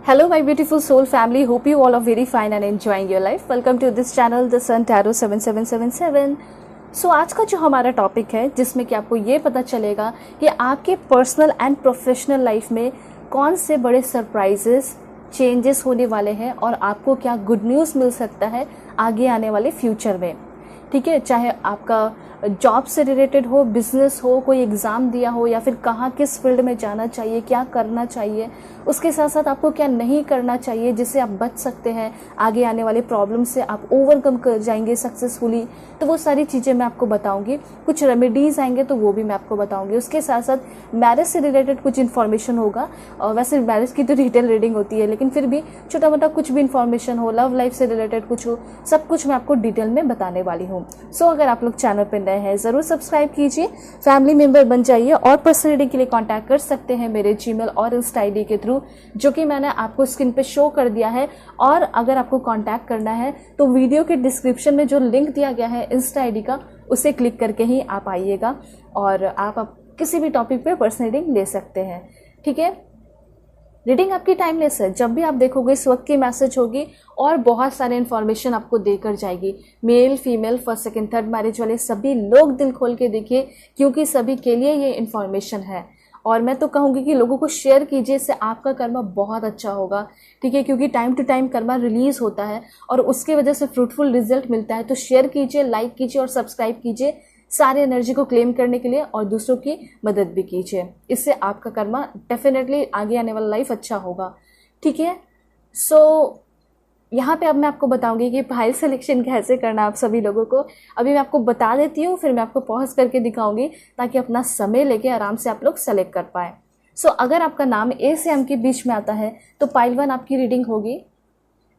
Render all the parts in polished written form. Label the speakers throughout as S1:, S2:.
S1: Hello my beautiful soul family, hope you all are very fine and enjoying your life. Welcome to this channel The Sun Tarot 7777. So आज का जो हमारा topic है जिसमें कि आपको ये पता चलेगा कि आपके पर्सनल एंड प्रोफेशनल लाइफ में कौन से बड़े सरप्राइजेस चेंजेस होने वाले हैं और आपको क्या गुड न्यूज़ मिल सकता है आगे आने वाले फ्यूचर में। ठीक है, चाहे आपका जॉब से रिलेटेड हो, बिजनेस हो, कोई एग्ज़ाम दिया हो या फिर कहाँ किस फील्ड में जाना चाहिए, क्या करना चाहिए, उसके साथ साथ आपको क्या नहीं करना चाहिए जिससे आप बच सकते हैं, आगे आने वाले प्रॉब्लम से आप ओवरकम कर जाएंगे सक्सेसफुली। तो वो सारी चीज़ें मैं आपको बताऊंगी। कुछ रेमेडीज़ आएंगे तो वो भी मैं आपको बताऊंगी। उसके साथ साथ मैरिज से रिलेटेड कुछ इन्फॉर्मेशन होगा। और वैसे मैरिज की तो डिटेल रीडिंग होती है, लेकिन फिर भी छोटा मोटा कुछ भी इन्फॉर्मेशन हो, लव लाइफ से रिलेटेड कुछ हो, सब कुछ मैं आपको डिटेल में बताने वाली हूँ। सो अगर आप लोग चैनल पर नए हैं ज़रूर सब्सक्राइब कीजिए, फैमिली मेंबर बन जाइए और पर्सनल रीडिंग के लिए कांटेक्ट कर सकते हैं मेरे जीमेल और इंस्टा आईडी के थ्रू, जो कि मैंने आपको स्क्रीन पे शो कर दिया है। और अगर आपको कांटेक्ट करना है तो वीडियो के डिस्क्रिप्शन में जो लिंक दिया गया है इंस्टा आईडी का, उसे क्लिक करके ही आप आइएगा और आप किसी भी टॉपिक पे पर्सनल रीडिंग ले सकते हैं। ठीक है, रीडिंग आपकी टाइमलेस है। जब भी आप देखोगे इस वक्त की मैसेज होगी और बहुत सारे इन्फॉर्मेशन आपको देकर जाएगी। Male female, first second third marriage वाले सभी लोग दिल खोल के देखिए, क्योंकि सभी के लिए ये इन्फॉर्मेशन है। और मैं तो कहूँगी कि लोगों को शेयर कीजिए, इससे आपका कर्मा बहुत अच्छा होगा। ठीक है, क्योंकि time to time karma release होता है और उसके वजह से फ्रूटफुल रिजल्ट मिलता है। तो शेयर कीजिए, लाइक कीजिए और सब्सक्राइब कीजिए सारे एनर्जी को क्लेम करने के लिए, और दूसरों की मदद भी कीजिए। इससे आपका कर्मा डेफिनेटली आगे आने वाला लाइफ अच्छा होगा। ठीक है, सो यहाँ पे अब मैं आपको बताऊंगी कि फाइल सिलेक्शन कैसे करना आप सभी लोगों को। अभी मैं आपको बता देती हूँ, फिर मैं आपको पॉज करके दिखाऊंगी ताकि अपना समय लेके आराम से आप लोग सेलेक्ट कर पाए। सो अगर आपका नाम ए से एम के बीच में आता है तो पाइल 1 आपकी रीडिंग होगी।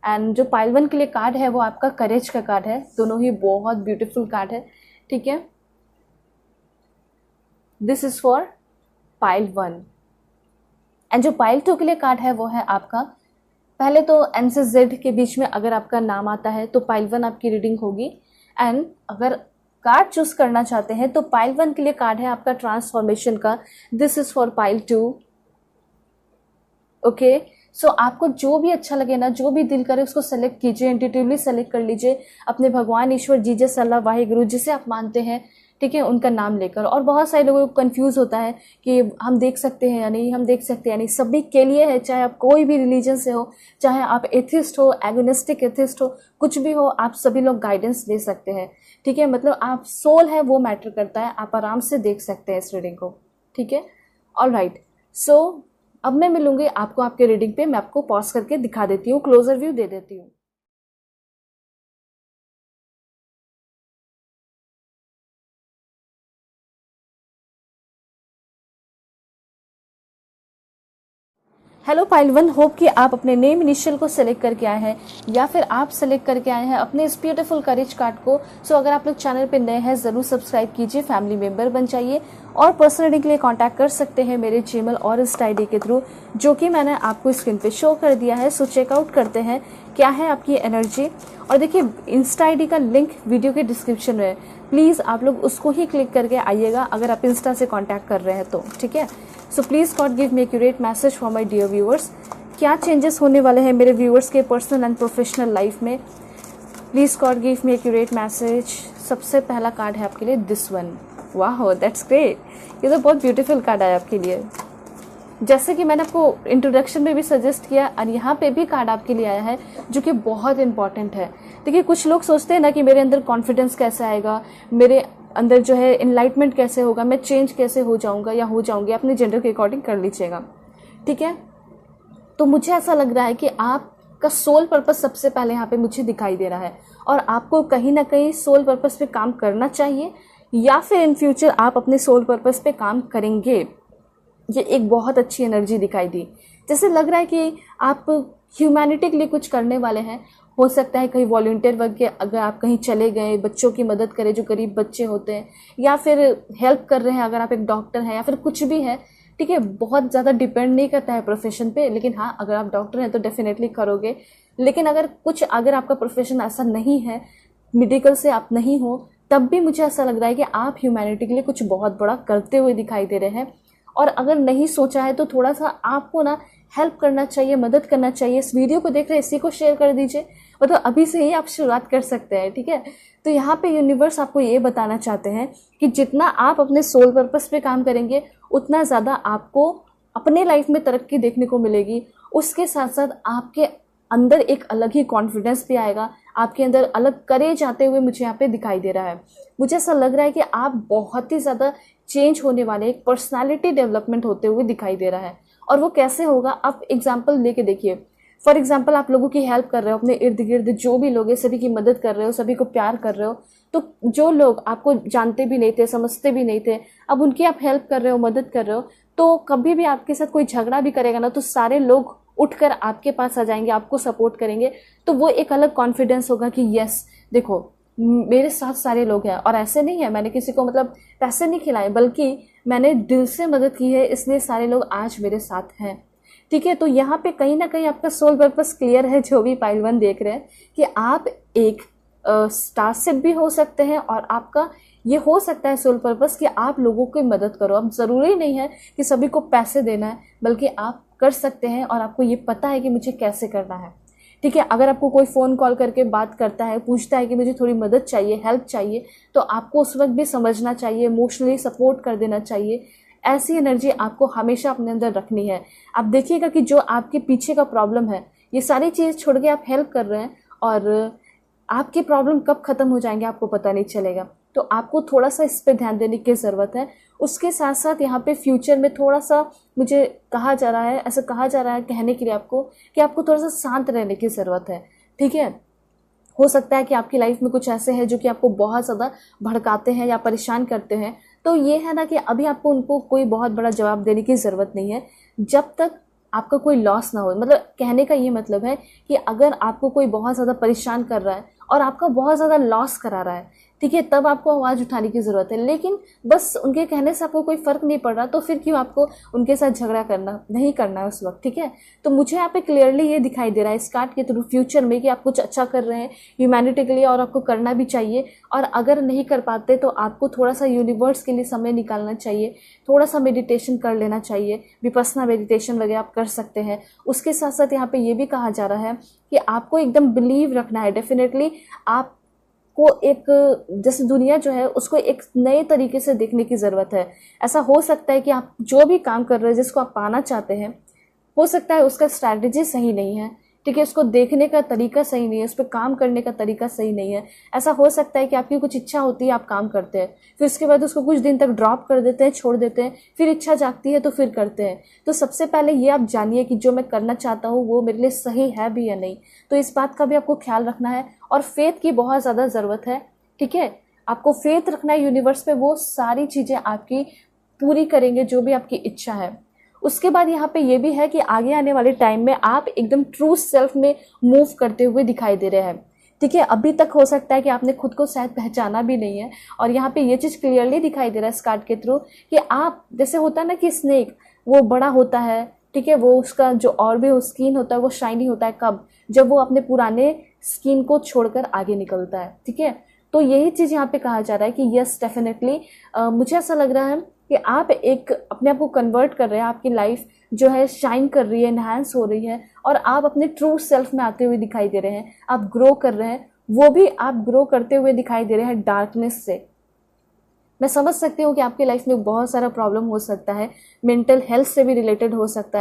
S1: एंड जो पाइल 1 के लिए कार्ड है वो आपका करेज का कार्ड है। दोनों ही बहुत ब्यूटीफुल कार्ड है। ठीक है, this is for pile 1। And जो पाइल 2 के लिए कार्ड है वो है आपका, पहले तो एन से जेड के बीच में अगर आपका नाम आता है तो पाइल 1 आपकी रीडिंग होगी। एंड अगर कार्ड चूज करना चाहते हैं तो पाइल 1 के लिए कार्ड है आपका ट्रांसफॉर्मेशन का। This is for pile 2। Okay, so आपको जो भी अच्छा लगे ना, जो भी दिल करे उसको सेलेक्ट कीजिए, इंट्यूटिवली सेलेक्ट कर लीजिए अपने भगवान, ईश्वर, जीसस, अल्लाह, वाहिगुरु, जिसे आप मानते हैं। ठीक है, उनका नाम लेकर। और बहुत सारे लोगों को कंफ्यूज होता है कि हम देख सकते हैं या नहीं, हम देख सकते हैं या नहीं। सभी के लिए है, चाहे आप कोई भी रिलीजन से हो, चाहे आप एथिस्ट हो, एग्नोस्टिक एथिस्ट हो, कुछ भी हो, आप सभी लोग गाइडेंस ले सकते हैं। ठीक है, मतलब आप सोल है वो मैटर करता है, आप आराम से देख सकते हैं इस रीडिंग को। ठीक है, ऑलराइट। सो अब मैं मिलूंगी आपको आपके रीडिंग पे। मैं आपको पॉज करके दिखा देती हूँ, क्लोजर व्यू दे देती हूँ। हेलो पाइल 1, होप कि आप अपने नेम इनिशियल को सेलेक्ट करके आए हैं या फिर आप सेलेक्ट करके आए हैं अपने इस ब्यूटीफुल करेज कार्ड को। सो अगर आप लोग चैनल पे नए हैं ज़रूर सब्सक्राइब कीजिए, फैमिली मेंबर बन जाइए और पर्सनल रीडिंग के लिए कांटेक्ट कर सकते हैं मेरे जीमेल और इंस्टा आईडी के थ्रू, जो कि मैंने आपको स्क्रीन पे शो कर दिया है। सो चेकआउट करते हैं क्या है आपकी एनर्जी। और देखिए, इंस्टा आईडी का लिंक वीडियो के डिस्क्रिप्शन में है, प्लीज़ आप लोग उसको ही क्लिक करके आइएगा अगर आप इंस्टा से कॉन्टैक्ट कर रहे हैं तो। ठीक है, so please God give me accurate message for my dear viewers. क्या चेंजेस होने वाले हैं मेरे व्यूअर्स के पर्सनल एंड प्रोफेशनल लाइफ में, please God give me accurate message. सबसे पहला कार्ड है आपके लिए दिस वन। वाह, दैट्स ग्रेट, ये तो बहुत ब्यूटीफुल कार्ड आया आपके लिए। जैसे कि मैंने आपको इंट्रोडक्शन में भी सजेस्ट किया, और यहाँ पे भी कार्ड आपके लिए आया है जो कि बहुत इंपॉर्टेंट है। देखिए, कुछ लोग सोचते हैं ना कि मेरे अंदर कॉन्फिडेंस कैसे आएगा, मेरे अंदर जो है इनलाइटमेंट कैसे होगा, मैं चेंज कैसे हो जाऊंगा या हो जाऊंगी। अपने जेंडर के अकॉर्डिंग कर लीजिएगा। ठीक है, तो मुझे ऐसा लग रहा है कि आपका सोल पर्पस सबसे पहले यहाँ पे मुझे दिखाई दे रहा है, और आपको कहीं ना कहीं सोल पर्पस पे काम करना चाहिए, या फिर इन फ्यूचर आप अपने सोल पर्पस पे काम करेंगे। ये एक बहुत अच्छी एनर्जी दिखाई दी। जैसे लग रहा है कि आप ह्यूमैनिटी के लिए कुछ करने वाले हैं। हो सकता है कहीं वॉलंटियर वर्क के, अगर आप कहीं चले गए, बच्चों की मदद करें जो गरीब बच्चे होते हैं, या फिर हेल्प कर रहे हैं अगर आप एक डॉक्टर हैं, या फिर कुछ भी है। ठीक है, बहुत ज़्यादा डिपेंड नहीं करता है प्रोफेशन पे, लेकिन हाँ, अगर आप डॉक्टर हैं तो डेफिनेटली करोगे। लेकिन अगर आपका प्रोफेशन ऐसा नहीं है, मेडिकल से आप नहीं हो, तब भी मुझे ऐसा लग रहा है कि आप ह्यूमैनिटी के लिए कुछ बहुत बड़ा करते हुए दिखाई दे रहे हैं। और अगर नहीं सोचा है तो थोड़ा सा आपको ना हेल्प करना चाहिए, मदद करना चाहिए, इस वीडियो को देख रहे इसी को शेयर कर दीजिए। मतलब अभी से ही आप शुरुआत कर सकते हैं, ठीक है। तो यहाँ पे यूनिवर्स आपको ये बताना चाहते हैं कि जितना आप अपने सोल पर्पस पे काम करेंगे उतना ज़्यादा आपको अपने लाइफ में तरक्की देखने को मिलेगी। उसके साथ साथ आपके अंदर एक अलग ही कॉन्फिडेंस भी आएगा, आपके अंदर अलग करेज आते हुए मुझे यहाँ पे दिखाई दे रहा है। मुझे ऐसा लग रहा है कि आप बहुत ही ज़्यादा चेंज होने वाले, एक पर्सनालिटी डेवलपमेंट होते हुए दिखाई दे रहा है। और वो कैसे होगा, आप एग्जाम्पल लेके देखिए। फॉर एग्जाम्पल, आप लोगों की हेल्प कर रहे हो, अपने इर्द गिर्द जो भी लोग हैं सभी की मदद कर रहे हो, सभी को प्यार कर रहे हो। तो जो लोग आपको जानते भी नहीं थे, समझते भी नहीं थे, अब उनकी आप हेल्प कर रहे हो, मदद कर रहे हो, तो कभी भी आपके साथ कोई झगड़ा भी करेगा ना तो सारे लोग उठकर आपके पास आ जाएंगे, आपको सपोर्ट करेंगे। तो वो एक अलग कॉन्फिडेंस होगा कि यस देखो मेरे साथ सारे लोग हैं। और ऐसे नहीं है मैंने किसी को मतलब पैसे नहीं खिलाए, बल्कि मैंने दिल से मदद की है, इसलिए सारे लोग आज मेरे साथ हैं, ठीक है। तो यहाँ पे कहीं ना कहीं आपका सोल पर्पस क्लियर है, जो भी पाइल 1 देख रहे हैं, कि आप एक स्टारशिप भी हो सकते हैं और आपका ये हो सकता है सोल पर्पस कि आप लोगों की मदद करो। अब ज़रूरी नहीं है कि सभी को पैसे देना है, बल्कि आप कर सकते हैं और आपको ये पता है कि मुझे कैसे करना है, ठीक है। अगर आपको कोई फ़ोन कॉल करके बात करता है, पूछता है कि मुझे थोड़ी मदद चाहिए, हेल्प चाहिए, तो आपको उस वक्त भी समझना चाहिए, इमोशनली सपोर्ट कर देना चाहिए। ऐसी एनर्जी आपको हमेशा अपने अंदर रखनी है। आप देखिएगा कि जो आपके पीछे का प्रॉब्लम है, ये सारी चीज़ छोड़ के आप हेल्प कर रहे हैं और आपकी प्रॉब्लम कब ख़त्म हो जाएंगे आपको पता नहीं चलेगा। तो आपको थोड़ा सा इस पर ध्यान देने की ज़रूरत है। उसके साथ साथ यहाँ पे फ्यूचर में थोड़ा सा मुझे कहा जा रहा है, ऐसा कहा जा रहा है कहने के लिए आपको, कि आपको थोड़ा सा शांत रहने की ज़रूरत है, ठीक है। हो सकता है कि आपकी लाइफ में कुछ ऐसे हैं जो कि आपको बहुत ज़्यादा भड़काते हैं या परेशान करते हैं। तो ये है ना कि अभी आपको उनको कोई बहुत बड़ा जवाब देने की ज़रूरत नहीं है, जब तक आपका कोई लॉस ना हो। मतलब कहने का ये मतलब है कि अगर आपको कोई बहुत ज़्यादा परेशान कर रहा है और आपका बहुत ज़्यादा लॉस करा रहा है, ठीक है, तब आपको आवाज़ उठाने की ज़रूरत है। लेकिन बस उनके कहने से आपको कोई फ़र्क नहीं पड़ रहा, तो फिर क्यों आपको उनके साथ झगड़ा करना, नहीं करना है उस वक्त, ठीक है। तो मुझे यहाँ पे क्लियरली ये दिखाई दे रहा है इस कार्ड के थ्रू फ्यूचर में कि आप कुछ अच्छा कर रहे हैं ह्यूमैनिटी के लिए, और आपको करना भी चाहिए। और अगर नहीं कर पाते तो आपको थोड़ा सा यूनिवर्स के लिए समय निकालना चाहिए, थोड़ा सा मेडिटेशन कर लेना चाहिए, विपस्सना मेडिटेशन वगैरह आप कर सकते हैं। उसके साथ साथ यहाँ पे ये भी कहा जा रहा है कि आपको एकदम बिलीव रखना है। डेफिनेटली आप को एक, जैसे दुनिया जो है उसको एक नए तरीके से देखने की ज़रूरत है। ऐसा हो सकता है कि आप जो भी काम कर रहे हैं, जिसको आप पाना चाहते हैं, हो सकता है उसका स्ट्रैटेजी सही नहीं है, ठीक है, उसको देखने का तरीका सही नहीं है, उस पर काम करने का तरीका सही नहीं है। ऐसा हो सकता है कि आपकी कुछ इच्छा होती है, आप काम करते हैं, फिर उसके बाद उसको कुछ दिन तक ड्रॉप कर देते हैं, छोड़ देते हैं, फिर इच्छा जागती है तो फिर करते हैं। तो सबसे पहले ये आप जानिए कि जो मैं करना चाहता हूँ वो मेरे लिए सही है भी या नहीं। तो इस बात का भी आपको ख्याल रखना है। और फेथ की बहुत ज़्यादा ज़रूरत है, ठीक है। आपको फेथ रखना है यूनिवर्स पे, वो सारी चीज़ें आपकी पूरी करेंगे जो भी आपकी इच्छा है। उसके बाद यहाँ पे ये भी है कि आगे आने वाले टाइम में आप एकदम ट्रू सेल्फ में मूव करते हुए दिखाई दे रहे हैं, ठीक है। अभी तक हो सकता है कि आपने खुद को शायद पहचाना भी नहीं है। और यहाँ पे ये चीज़ क्लियरली दिखाई दे रहा है इस कार्ड के थ्रू कि आप, जैसे होता है ना कि स्नेक वो बड़ा होता है, ठीक है, वो उसका जो और भी स्किन होता है वो शाइनी होता है, कब, जब वो अपने पुराने स्किन को छोड़कर आगे निकलता है, ठीक है। तो यही चीज़ यहाँ पे कहा जा रहा है कि यस डेफिनेटली मुझे ऐसा लग रहा है कि आप एक अपने आप को कन्वर्ट कर रहे हैं, आपकी लाइफ जो है शाइन कर रही है, एनहांस हो रही है, और आप अपने ट्रू सेल्फ में आते हुए दिखाई दे रहे हैं। आप ग्रो कर रहे हैं, वो भी आप ग्रो करते हुए दिखाई दे रहे हैं डार्कनेस से। मैं समझ सकती हूँ कि आपकी लाइफ में बहुत सारा प्रॉब्लम हो सकता है, मेंटल हेल्थ से भी रिलेटेड हो सकता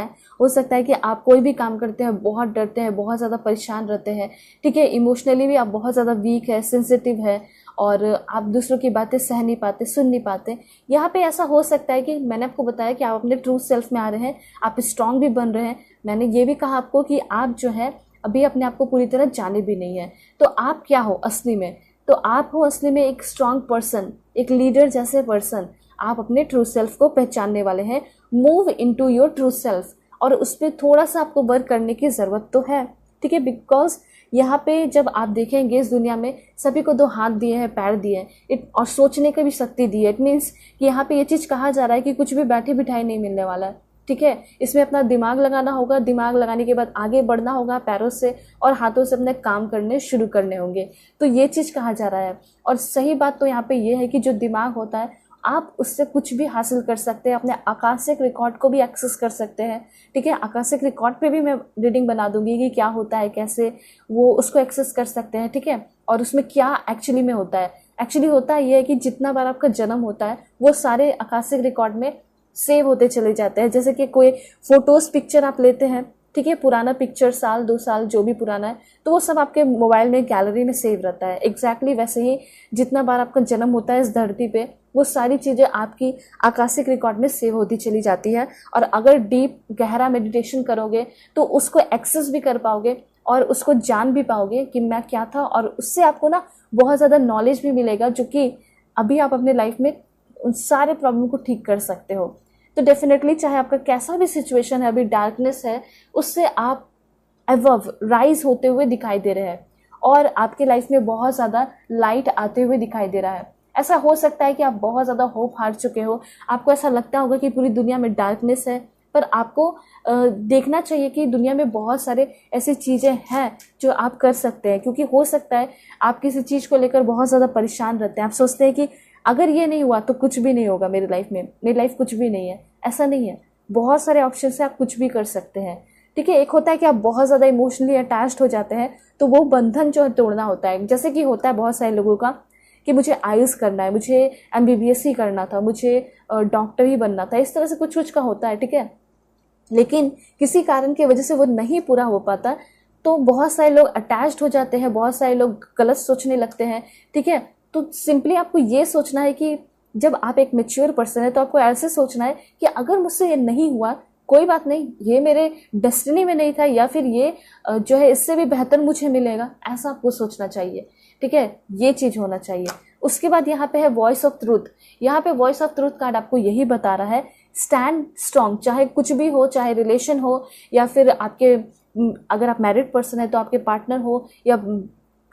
S1: है कि आप कोई भी काम करते हैं बहुत डरते हैं, बहुत ज़्यादा परेशान रहते हैं, ठीक है। इमोशनली भी आप बहुत ज़्यादा वीक है, सेंसिटिव है, और आप दूसरों की बातें सह नहीं पाते, सुन नहीं पाते। यहाँ पे ऐसा हो सकता है कि मैंने आपको बताया कि आप अपने ट्रू सेल्फ में आ रहे हैं, आप स्ट्रांग भी बन रहे हैं। मैंने ये भी कहा आपको कि आप जो है अभी अपने आप को पूरी तरह जाने भी नहीं है। तो आप क्या हो असली में, तो आप हो असली में एक स्ट्रांग पर्सन, एक लीडर जैसे पर्सन। आप अपने ट्रू सेल्फ को पहचानने वाले हैं। Move into your true self, और उस पर थोड़ा सा आपको वर्क करने की ज़रूरत तो है, ठीक है। बिकॉज यहाँ पे जब आप देखेंगे इस दुनिया में सभी को 2 हाथ दिए हैं, पैर दिए हैं, और सोचने की भी शक्ति दी है। इट मीन्स कि यहाँ पे ये चीज़ कहा जा रहा है कि कुछ भी बैठे बिठाए नहीं मिलने वाला है, ठीक है। इसमें अपना दिमाग लगाना होगा, दिमाग लगाने के बाद आगे बढ़ना होगा पैरों से और हाथों से अपने काम करने शुरू करने होंगे। तो ये चीज़ कहा जा रहा है। और सही बात तो यहाँ पे ये है कि जो दिमाग होता है आप उससे कुछ भी हासिल कर सकते हैं, अपने आकाशिक रिकॉर्ड को भी एक्सेस कर सकते हैं। ठीक है, आकाशिक रिकॉर्ड पे भी मैं रीडिंग बना दूंगी कि क्या होता है, कैसे वो उसको एक्सेस कर सकते हैं। ठीक है, और उसमें क्या एक्चुअली में होता है। एक्चुअली होता ये है कि जितना बार आपका जन्म होता है वो सारे आकाशिक रिकॉर्ड में सेव होते चले जाते हैं। जैसे कि कोई फोटोज पिक्चर आप लेते हैं, ठीक है, पुराना पिक्चर, साल 2 साल जो भी पुराना है, तो वो सब आपके मोबाइल में गैलरी में सेव रहता है। एग्जैक्टली वैसे ही जितना बार आपका जन्म होता है इस धरती पे, वो सारी चीज़ें आपकी आकाशिक रिकॉर्ड में सेव होती चली जाती है। और अगर डीप गहरा मेडिटेशन करोगे तो उसको एक्सेस भी कर पाओगे और उसको जान भी पाओगे कि मैं क्या था, और उससे आपको ना बहुत ज़्यादा नॉलेज भी मिलेगा, जो कि अभी आप अपने लाइफ में उन सारे प्रॉब्लम को ठीक कर सकते हो। तो डेफिनेटली चाहे आपका कैसा भी सिचुएशन है, अभी डार्कनेस है, उससे आप अबव राइज होते हुए दिखाई दे रहे हैं और आपके लाइफ में बहुत ज़्यादा लाइट आते हुए दिखाई दे रहा है। ऐसा हो सकता है कि आप बहुत ज़्यादा होप हार चुके हो, आपको ऐसा लगता होगा कि पूरी दुनिया में डार्कनेस है, पर आपको देखना चाहिए कि दुनिया में बहुत सारे ऐसी चीज़ें हैं जो आप कर सकते हैं। क्योंकि हो सकता है आप किसी चीज़ को लेकर बहुत ज़्यादा परेशान रहते हैं, आप सोचते हैं कि अगर ये नहीं हुआ तो कुछ भी नहीं होगा मेरी लाइफ में, मेरी लाइफ कुछ भी नहीं है। ऐसा नहीं है, बहुत सारे ऑप्शन से आप कुछ भी कर सकते हैं। ठीक है, एक होता है कि आप बहुत ज़्यादा इमोशनली अटैच्ड हो जाते हैं, तो वो बंधन जो है तोड़ना होता है। जैसे कि होता है बहुत सारे लोगों का कि मुझे आयुष करना है, मुझे एमबीबीएस ही करना था, मुझे डॉक्टर ही बनना था, इस तरह से कुछ कुछ का होता है। ठीक है, लेकिन किसी कारण की वजह से वो नहीं पूरा हो पाता, तो बहुत सारे लोग अटैच्ड हो जाते हैं, बहुत सारे लोग गलत सोचने लगते हैं। ठीक है, तो सिंपली आपको ये सोचना है कि जब आप एक मैच्योर पर्सन है तो आपको ऐसे सोचना है कि अगर मुझसे ये नहीं हुआ कोई बात नहीं, ये मेरे डेस्टिनी में नहीं था, या फिर ये जो है इससे भी बेहतर मुझे मिलेगा, ऐसा आपको सोचना चाहिए। ठीक है, ये चीज होना चाहिए। उसके बाद यहाँ पे है वॉइस ऑफ ट्रूथ। यहाँ पे वॉइस ऑफ ट्रूथ कार्ड आपको यही बता रहा है, स्टैंड स्ट्रांग, चाहे कुछ भी हो, चाहे रिलेशन हो या फिर आपके अगर आप मैरिड पर्सन है तो आपके पार्टनर हो, या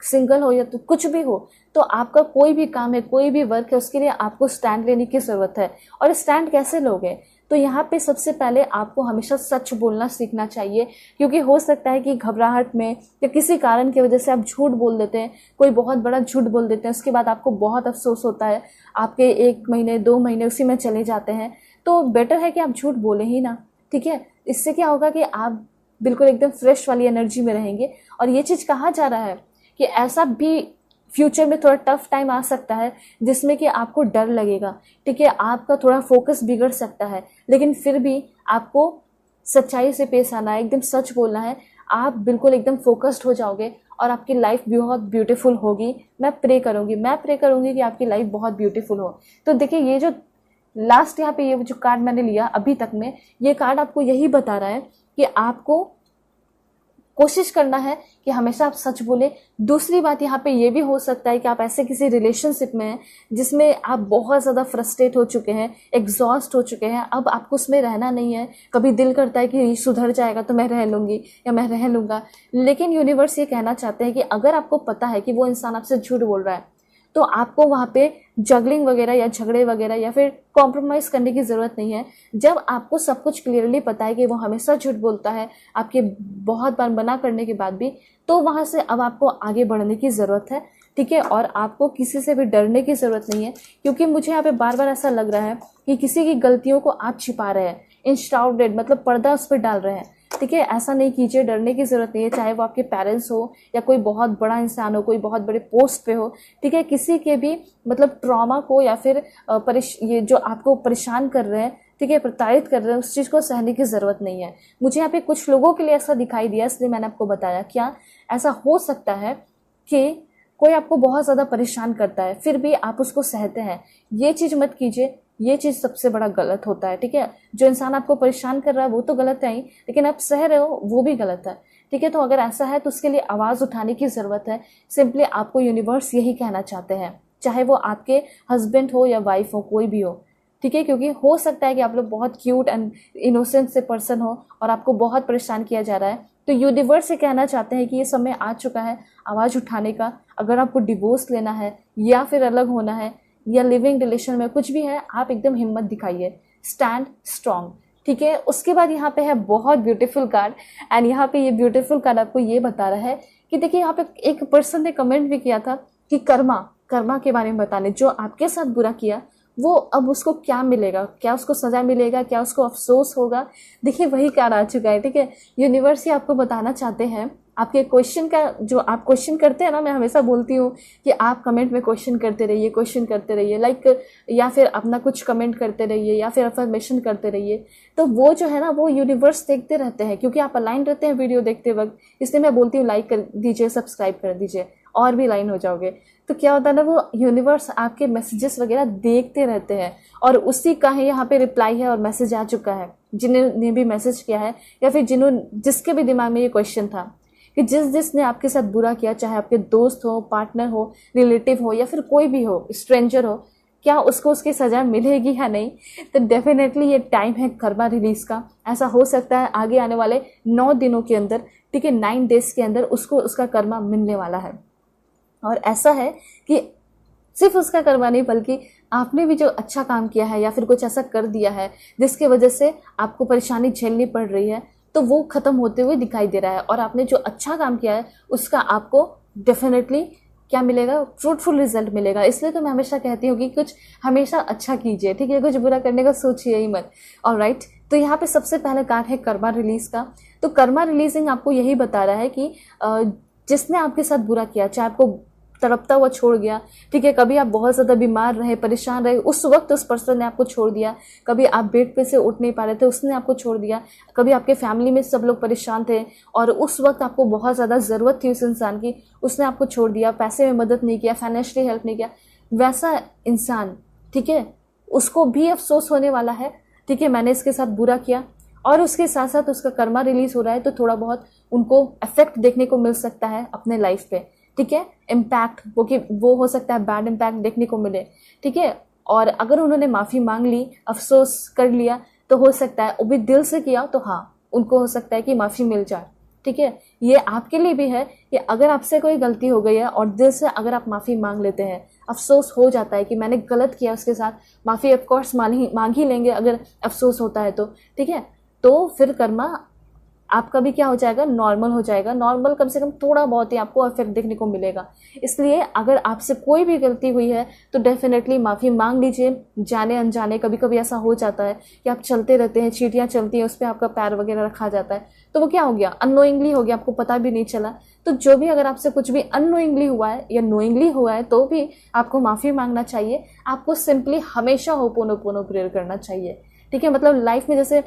S1: सिंगल हो, या तो कुछ भी हो, तो आपका कोई भी काम है, कोई भी वर्क है, उसके लिए आपको स्टैंड लेने की जरूरत है। और स्टैंड कैसे लोगे, तो यहाँ पे सबसे पहले आपको हमेशा सच बोलना सीखना चाहिए। क्योंकि हो सकता है कि घबराहट में या किसी कारण की वजह से आप झूठ बोल देते हैं, कोई बहुत बड़ा झूठ बोल देते हैं, उसके बाद आपको बहुत अफसोस होता है, आपके 1 महीने 2 महीने उसी में चले जाते हैं। तो बेटर है कि आप झूठ बोले ही ना। ठीक है, इससे क्या होगा कि आप बिल्कुल एकदम फ्रेश वाली एनर्जी में रहेंगे। और ये चीज़ कहा जा रहा है कि ऐसा भी फ्यूचर में थोड़ा टफ टाइम आ सकता है जिसमें कि आपको डर लगेगा। ठीक है, आपका थोड़ा फोकस बिगड़ सकता है, लेकिन फिर भी आपको सच्चाई से पेश आना है, एकदम सच बोलना है। आप बिल्कुल एकदम फोकस्ड हो जाओगे और आपकी लाइफ बहुत ब्यूटीफुल होगी। मैं प्रे करूंगी कि आपकी लाइफ बहुत ब्यूटीफुल हो। तो देखिए, ये जो लास्ट यहाँ पे ये जो कार्ड मैंने लिया अभी तक में, ये कार्ड आपको यही बता रहा है कि आपको कोशिश करना है कि हमेशा आप सच बोले। दूसरी बात यहाँ पे ये भी हो सकता है कि आप ऐसे किसी रिलेशनशिप में हैं जिसमें आप बहुत ज़्यादा फ्रस्ट्रेट हो चुके हैं, एग्जॉस्ट हो चुके हैं, अब आपको उसमें रहना नहीं है। कभी दिल करता है कि सुधर जाएगा तो मैं रह लूँगी या मैं रह लूँगा, लेकिन यूनिवर्स ये कहना चाहते हैं कि अगर आपको पता है कि वो इंसान आपसे झूठ बोल रहा है तो आपको वहाँ पे जगलिंग वगैरह या झगड़े वगैरह या फिर कॉम्प्रोमाइज़ करने की ज़रूरत नहीं है। जब आपको सब कुछ क्लियरली पता है कि वो हमेशा झूठ बोलता है आपके बहुत बार मना करने के बाद भी, तो वहाँ से अब आपको आगे बढ़ने की ज़रूरत है। ठीक है, और आपको किसी से भी डरने की ज़रूरत नहीं है, क्योंकि मुझे यहाँ पे बार बार ऐसा लग रहा है कि किसी की गलतियों को आप छिपा रहे हैं, इंश्राउडेड मतलब पर्दा उस पर डाल रहे हैं। ठीक है, ऐसा नहीं कीजिए, डरने की जरूरत नहीं है, चाहे वो आपके पेरेंट्स हो या कोई बहुत बड़ा इंसान हो, कोई बहुत बड़े पोस्ट पे हो। ठीक है, किसी के भी मतलब ट्रॉमा को या फिर ये जो आपको परेशान कर रहे हैं, ठीक है, प्रताड़ित कर रहे हैं, उस चीज़ को सहने की ज़रूरत नहीं है। मुझे यहाँ पे कुछ लोगों के लिए ऐसा दिखाई दिया, इसलिए मैंने आपको बताया। क्या ऐसा हो सकता है कि कोई आपको बहुत ज़्यादा परेशान करता है फिर भी आप उसको सहते हैं? ये चीज़ मत कीजिए, ये चीज़ सबसे बड़ा गलत होता है। ठीक है, जो इंसान आपको परेशान कर रहा है वो तो गलत है ही, लेकिन आप सह रहे हो वो भी गलत है। ठीक है, तो अगर ऐसा है तो उसके लिए आवाज़ उठाने की ज़रूरत है। सिंपली आपको यूनिवर्स यही कहना चाहते हैं, चाहे वो आपके हस्बैंड हो या वाइफ हो, कोई भी हो। ठीक है, क्योंकि हो सकता है कि आप लोग बहुत क्यूट एंड इनोसेंट से पर्सन हो और आपको बहुत परेशान किया जा रहा है, तो यूनिवर्स से कहना चाहते हैं कि ये समय आ चुका है आवाज़ उठाने का। अगर आपको डिवोर्स लेना है या फिर अलग होना है या लिविंग रिलेशन में कुछ भी है, आप एकदम हिम्मत दिखाइए, स्टैंड स्ट्रांग। ठीक है, उसके बाद यहाँ पे है बहुत ब्यूटीफुल कार्ड, एंड यहाँ पे ये ब्यूटीफुल कार्ड आपको ये बता रहा है कि देखिए, यहाँ पे एक पर्सन ने कमेंट भी किया था कि कर्मा के बारे में बताने, जो आपके साथ बुरा किया वो अब उसको क्या मिलेगा, क्या उसको सजा मिलेगा, क्या उसको अफसोस होगा, देखिए वही कार्ड आ चुका है। ठीक है, यूनिवर्स ही आपको बताना चाहते हैं आपके क्वेश्चन का, जो आप क्वेश्चन करते हैं ना, मैं हमेशा बोलती हूँ कि आप कमेंट में क्वेश्चन करते रहिए, क्वेश्चन करते रहिए, लाइक या फिर अपना कुछ कमेंट करते रहिए या फिर अफर्मेशन करते रहिए। तो वो जो है ना, वो यूनिवर्स देखते रहते हैं, क्योंकि आप अलाइन रहते हैं वीडियो देखते वक्त। इसलिए मैं बोलती हूँ लाइक कर दीजिए, सब्सक्राइब कर दीजिए, और भी लाइन हो जाओगे। तो क्या होता है ना, वो यूनिवर्स आपके मैसेजेस वगैरह देखते रहते हैं, और उसी का है यहाँ पे रिप्लाई है और मैसेज आ चुका है। जिन्होंने भी मैसेज किया है या फिर जिसके भी दिमाग में ये क्वेश्चन था कि जिसने आपके साथ बुरा किया, चाहे आपके दोस्त हो, पार्टनर हो, रिलेटिव हो या फिर कोई भी हो, स्ट्रेंजर हो, क्या उसको उसकी सजा मिलेगी या नहीं। तो डेफिनेटली ये टाइम है कर्मा रिलीज का। ऐसा हो सकता है आगे आने वाले 9 दिनों के अंदर, ठीक है, 9 डेज के अंदर उसको उसका कर्मा मिलने वाला है। और ऐसा है कि सिर्फ उसका कर्मा नहीं, बल्कि आपने भी जो अच्छा काम किया है या फिर कुछ ऐसा कर दिया है जिसकी वजह से आपको परेशानी झेलनी पड़ रही है, तो वो खत्म होते हुए दिखाई दे रहा है। और आपने जो अच्छा काम किया है उसका आपको डेफिनेटली क्या मिलेगा, फ्रूटफुल रिजल्ट मिलेगा। इसलिए तो मैं हमेशा कहती हूँ कि कुछ हमेशा अच्छा कीजिए, ठीक है, कुछ बुरा करने का सोचिए ही मत। ऑलराइट, तो यहाँ पे सबसे पहले कार्ड है कर्मा रिलीज का। तो कर्मा रिलीजिंग आपको यही बता रहा है कि जिसने आपके साथ बुरा किया, चाहे आपको तड़पता हुआ छोड़ गया, ठीक है, कभी आप बहुत ज़्यादा बीमार रहे, परेशान रहे, उस वक्त उस पर्सन ने आपको छोड़ दिया, कभी आप बेड पे से उठ नहीं पा रहे थे, उसने आपको छोड़ दिया, कभी आपके फैमिली में सब लोग परेशान थे और उस वक्त आपको बहुत ज़्यादा ज़रूरत थी उस इंसान की, उसने आपको छोड़ दिया, पैसे में मदद नहीं किया, फाइनेंशियली हेल्प नहीं किया, वैसा इंसान, ठीक है, उसको भी अफसोस होने वाला है, ठीक है, मैंने इसके साथ बुरा किया। और उसके साथ साथ उसका कर्मा रिलीज हो रहा है, तो थोड़ा बहुत उनको इफेक्ट देखने को मिल सकता है अपने लाइफ पे, ठीक है, इम्पैक्ट, वो हो सकता है बैड इम्पैक्ट देखने को मिले, ठीक है। और अगर उन्होंने माफ़ी मांग ली, अफसोस कर लिया, तो हो सकता है वो भी दिल से किया, तो हाँ, उनको हो सकता है कि माफ़ी मिल जाए, ठीक है। ये आपके लिए भी है कि अगर आपसे कोई गलती हो गई है और दिल से अगर आप माफ़ी मांग लेते हैं, अफसोस हो जाता है कि मैंने गलत किया, उसके साथ माफ़ी ऑफकोर्स मांग ही लेंगे अगर अफसोस होता है तो, ठीक है। तो फिर कर्मा आपका भी क्या हो जाएगा, नॉर्मल हो जाएगा। नॉर्मल कम से कम थोड़ा बहुत ही आपको इफेक्ट देखने को मिलेगा। इसलिए अगर आपसे कोई भी गलती हुई है तो डेफिनेटली माफ़ी मांग लीजिए, जाने अनजाने। कभी कभी ऐसा हो जाता है कि आप चलते रहते हैं, चींटियाँ चलती हैं, उस पर आपका पैर वगैरह रखा जाता है, तो वो क्या हो गया, अननोइंगली हो गया, आपको पता भी नहीं चला। तो जो भी अगर आपसे कुछ भी अननोइंगली हुआ है या नोइंगली हुआ है, तो भी आपको माफ़ी मांगना चाहिए। आपको सिंपली हमेशा होपोनोपोनो प्रेयर करना चाहिए, ठीक है। मतलब लाइफ में जैसे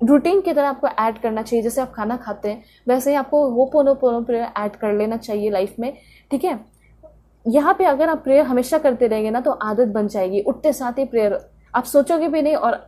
S1: रूटीन की तरह आपको ऐड करना चाहिए, जैसे आप खाना खाते हैं वैसे ही आपको होपोनोपोनो प्रेयर ऐड कर लेना चाहिए लाइफ में, ठीक है। यहाँ पे अगर आप प्रेयर हमेशा करते रहेंगे ना, तो आदत बन जाएगी। उठते साथ ही प्रेयर, आप सोचोगे भी नहीं और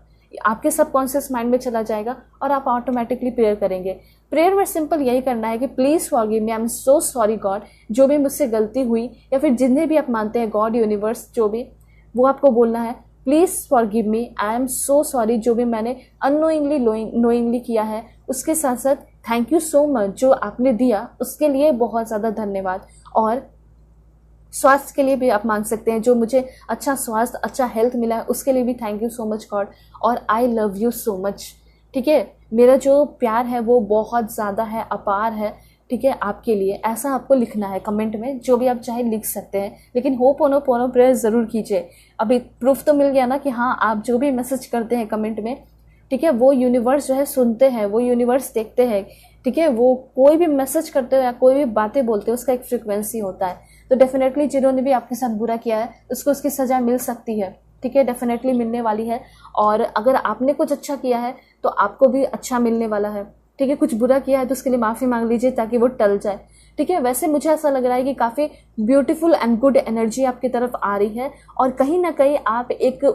S1: आपके सबकॉन्शियस माइंड में चला जाएगा और आप ऑटोमेटिकली प्रेयर करेंगे। प्रेयर में सिंपल यही करना है कि please forgive me, I am so sorry God, जो भी मुझसे गलती हुई, या फिर जिन्हें भी आप मानते हैं, गॉड, यूनिवर्स, जो भी, वो आपको बोलना है please forgive me, I am so sorry, जो भी मैंने अननोइंगली नोइंगली किया है। उसके साथ साथ थैंक यू सो मच, जो आपने दिया उसके लिए बहुत ज़्यादा धन्यवाद। और स्वास्थ्य के लिए भी आप मांग सकते हैं, जो मुझे अच्छा स्वास्थ्य, अच्छा हेल्थ मिला है, उसके लिए भी thank you so much God. और I love you so much, ठीक है, मेरा जो प्यार है वो बहुत ज़्यादा है, अपार है, ठीक है, आपके लिए। ऐसा आपको लिखना है कमेंट में, जो भी आप चाहे लिख सकते हैं, लेकिन होपोनोपोनो प्रेयर ज़रूर कीजिए। अभी प्रूफ तो मिल गया ना कि हाँ, आप जो भी मैसेज करते हैं कमेंट में, ठीक है, वो यूनिवर्स जो है सुनते हैं, वो यूनिवर्स देखते हैं, ठीक है। वो कोई भी मैसेज करते हो या कोई भी बातें बोलते हो, उसका एक फ्रिक्वेंसी होता है। तो डेफिनेटली जिन्होंने भी आपके साथ बुरा किया है उसको उसकी सज़ा मिल सकती है, ठीक है, डेफिनेटली मिलने वाली है। और अगर आपने कुछ अच्छा किया है तो आपको भी अच्छा मिलने वाला है, ठीक है। कुछ बुरा किया है तो उसके लिए माफ़ी मांग लीजिए ताकि वो टल जाए, ठीक है। वैसे मुझे ऐसा लग रहा है कि काफ़ी ब्यूटीफुल एंड गुड एनर्जी आपकी तरफ आ रही है और कहीं ना कहीं आप एक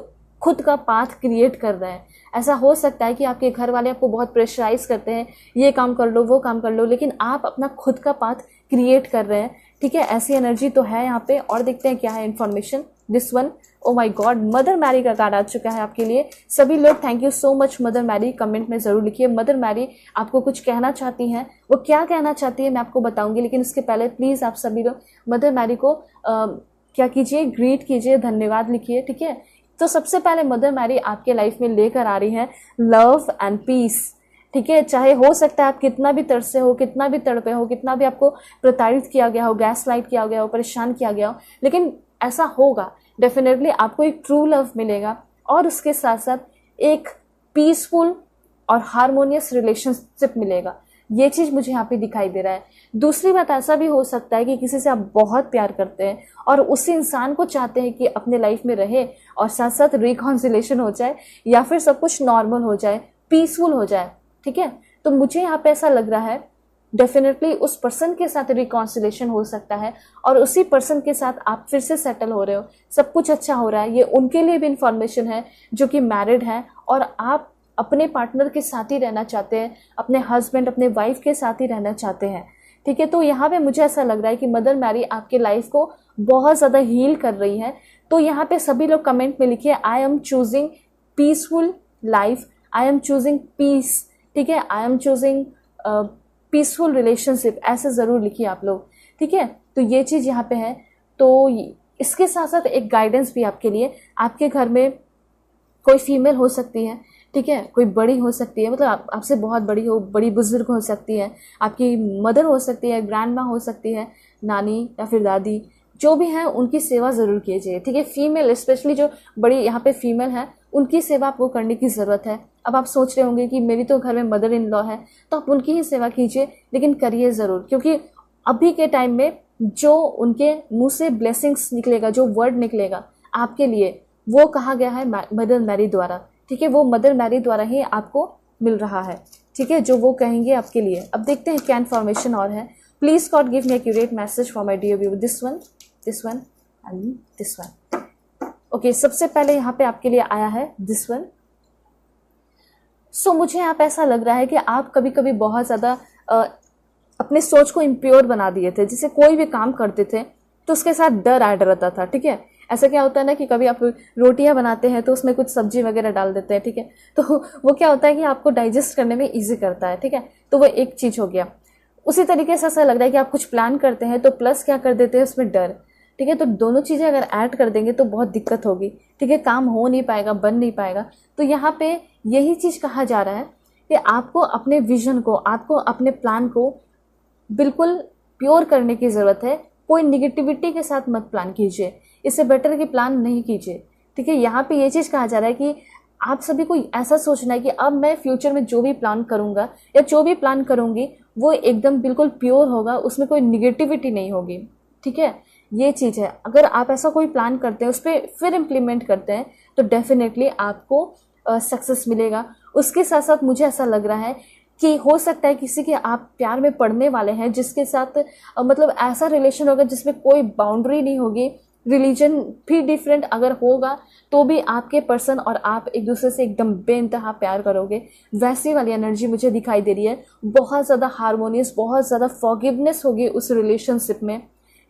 S1: खुद का पाथ क्रिएट कर रहे हैं। ऐसा हो सकता है कि आपके घर वाले आपको बहुत प्रेशराइज करते हैं, ये काम कर लो, वो काम कर लो, लेकिन आप अपना खुद का पाथ क्रिएट कर रहे हैं, ठीक है। ऐसी एनर्जी तो है यहाँ पे। और देखते हैं क्या है information. This one, oh my God, Mother Mary का कार्ड आ चुका है आपके लिए। सभी लोग thank you so much Mother Mary, comment में ज़रूर लिखिए। मदर मैरी आपको कुछ कहना चाहती हैं, वो क्या कहना चाहती है मैं आपको बताऊंगी, लेकिन उसके पहले प्लीज़ आप सभी लोग मदर मैरी को क्या कीजिए, ग्रीट कीजिए, धन्यवाद लिखिए, ठीक है। तो सबसे पहले मदर मैरी आपके लाइफ में लेकर आ रही है लव एंड पीस, ठीक है। चाहे हो सकता है आप कितना भी तरसे हो, कितना भी तड़पे हो, कितना भी आपको प्रताड़ित किया गया हो, गैस लाइट किया गया हो, परेशान किया गया हो, लेकिन ऐसा होगा डेफिनेटली आपको एक ट्रू लव मिलेगा और उसके साथ साथ एक पीसफुल और हार्मोनियस रिलेशनशिप मिलेगा। ये चीज़ मुझे यहाँ पे दिखाई दे रहा है। दूसरी बात, ऐसा भी हो सकता है कि किसी से आप बहुत प्यार करते हैं और उसी इंसान को चाहते हैं कि अपने लाइफ में रहे और साथ साथ रिकॉन्सिलेशन हो जाए या फिर सब कुछ नॉर्मल हो जाए, पीसफुल हो जाए। ठीक है, तो मुझे यहाँ पे ऐसा लग रहा है डेफिनेटली उस पर्सन के साथ रिकॉन्सिलेशन हो सकता है और उसी पर्सन के साथ आप फिर से सेटल हो रहे हो, सब कुछ अच्छा हो रहा है। ये उनके लिए भी इंफॉर्मेशन है जो कि मैरिड है और आप अपने पार्टनर के साथ ही रहना चाहते हैं, अपने हस्बैंड अपने वाइफ के साथ ही रहना चाहते हैं। ठीक है, तो यहाँ पे मुझे ऐसा लग रहा है कि मदर मैरी आपके लाइफ को बहुत ज़्यादा हील कर रही है। तो यहाँ पे सभी लोग कमेंट में लिखिए, I am choosing peaceful life, I am choosing peace. ठीक है, I am choosing peaceful relationship, ऐसे ज़रूर लिखिए आप लोग। ठीक है, तो ये चीज़ यहाँ पे है। तो इसके साथ साथ एक गाइडेंस भी आपके लिए, आपके घर में कोई फीमेल हो सकती है, ठीक है, कोई बड़ी हो सकती है, मतलब आपसे बहुत बड़ी हो, बड़ी बुजुर्ग हो सकती है, आपकी मदर हो सकती है, ग्रैंड माँ हो सकती है, नानी या फिर दादी, जो भी है उनकी सेवा ज़रूर कीजिए। ठीक है, फीमेल स्पेशली जो बड़ी यहाँ पे फीमेल है उनकी सेवा आपको करने की ज़रूरत है। अब आप सोच रहे होंगे कि मेरी तो घर में मदर इन लॉ है, तो आप उनकी ही सेवा कीजिए, लेकिन करिए ज़रूर, क्योंकि अभी के टाइम में जो उनके मुंह से ब्लेसिंग्स निकलेगा, जो वर्ड निकलेगा आपके लिए, वो कहा गया है मदर मैरी द्वारा। ठीक है, वो मदर मैरी द्वारा ही आपको मिल रहा है। ठीक है, जो वो कहेंगे आपके लिए। अब देखते हैं क्या इन्फॉर्मेशन और है। Please God give me accurate message for my dear view, this one and this one. Okay, सबसे पहले यहाँ पे आपके लिए आया है दिस वन। सो मुझे यहाँ पे ऐसा लग रहा है कि आप कभी कभी बहुत ज़्यादा अपने सोच को इम्प्योर बना दिए थे। जैसे कोई भी काम करते थे तो उसके साथ डर ऐड रहता था। ठीक है, ऐसा क्या होता है ना कि कभी आप रोटियां बनाते हैं तो उसमें कुछ सब्जी वगैरह डाल देते हैं। ठीक है, तो वो क्या होता है कि आपको डाइजेस्ट करने में इजी करता है। ठीक है, तो वो एक चीज़ हो गया। उसी तरीके से ऐसा लग रहा है कि आप कुछ प्लान करते हैं तो प्लस क्या कर देते हैं उसमें डर। ठीक है, तो दोनों चीज़ें अगर ऐड कर देंगे तो बहुत दिक्कत होगी। ठीक है, काम हो नहीं पाएगा, बन नहीं पाएगा। तो यहाँ पे यही चीज़ कहा जा रहा है कि आपको अपने विजन को, आपको अपने प्लान को बिल्कुल प्योर करने की ज़रूरत है। कोई निगेटिविटी के साथ मत प्लान कीजिए, इससे बेटर कि प्लान नहीं कीजिए। ठीक है, यहाँ पे ये चीज़ कहा जा रहा है कि आप सभी को ऐसा सोचना है कि अब मैं फ्यूचर में जो भी प्लान करूँगा या जो भी प्लान करूँगी वो एकदम बिल्कुल प्योर होगा, उसमें कोई निगेटिविटी नहीं होगी। ठीक है, ये चीज़ है। अगर आप ऐसा कोई प्लान करते हैं, उस पर फिर इम्प्लीमेंट करते हैं, तो डेफिनेटली आपको सक्सेस मिलेगा। उसके साथ साथ मुझे ऐसा लग रहा है कि हो सकता है किसी के आप प्यार में पड़ने वाले हैं, जिसके साथ मतलब ऐसा रिलेशन होगा जिसमें कोई बाउंड्री नहीं होगी, रिलीजन भी डिफरेंट अगर होगा तो भी आपके पर्सन और आप एक दूसरे से एकदम बेइंतहा प्यार करोगे। वैसी वाली एनर्जी मुझे दिखाई दे रही है। बहुत ज़्यादा हार्मोनियस, बहुत ज़्यादा फॉरगिवनेस होगी उस रिलेशनशिप में।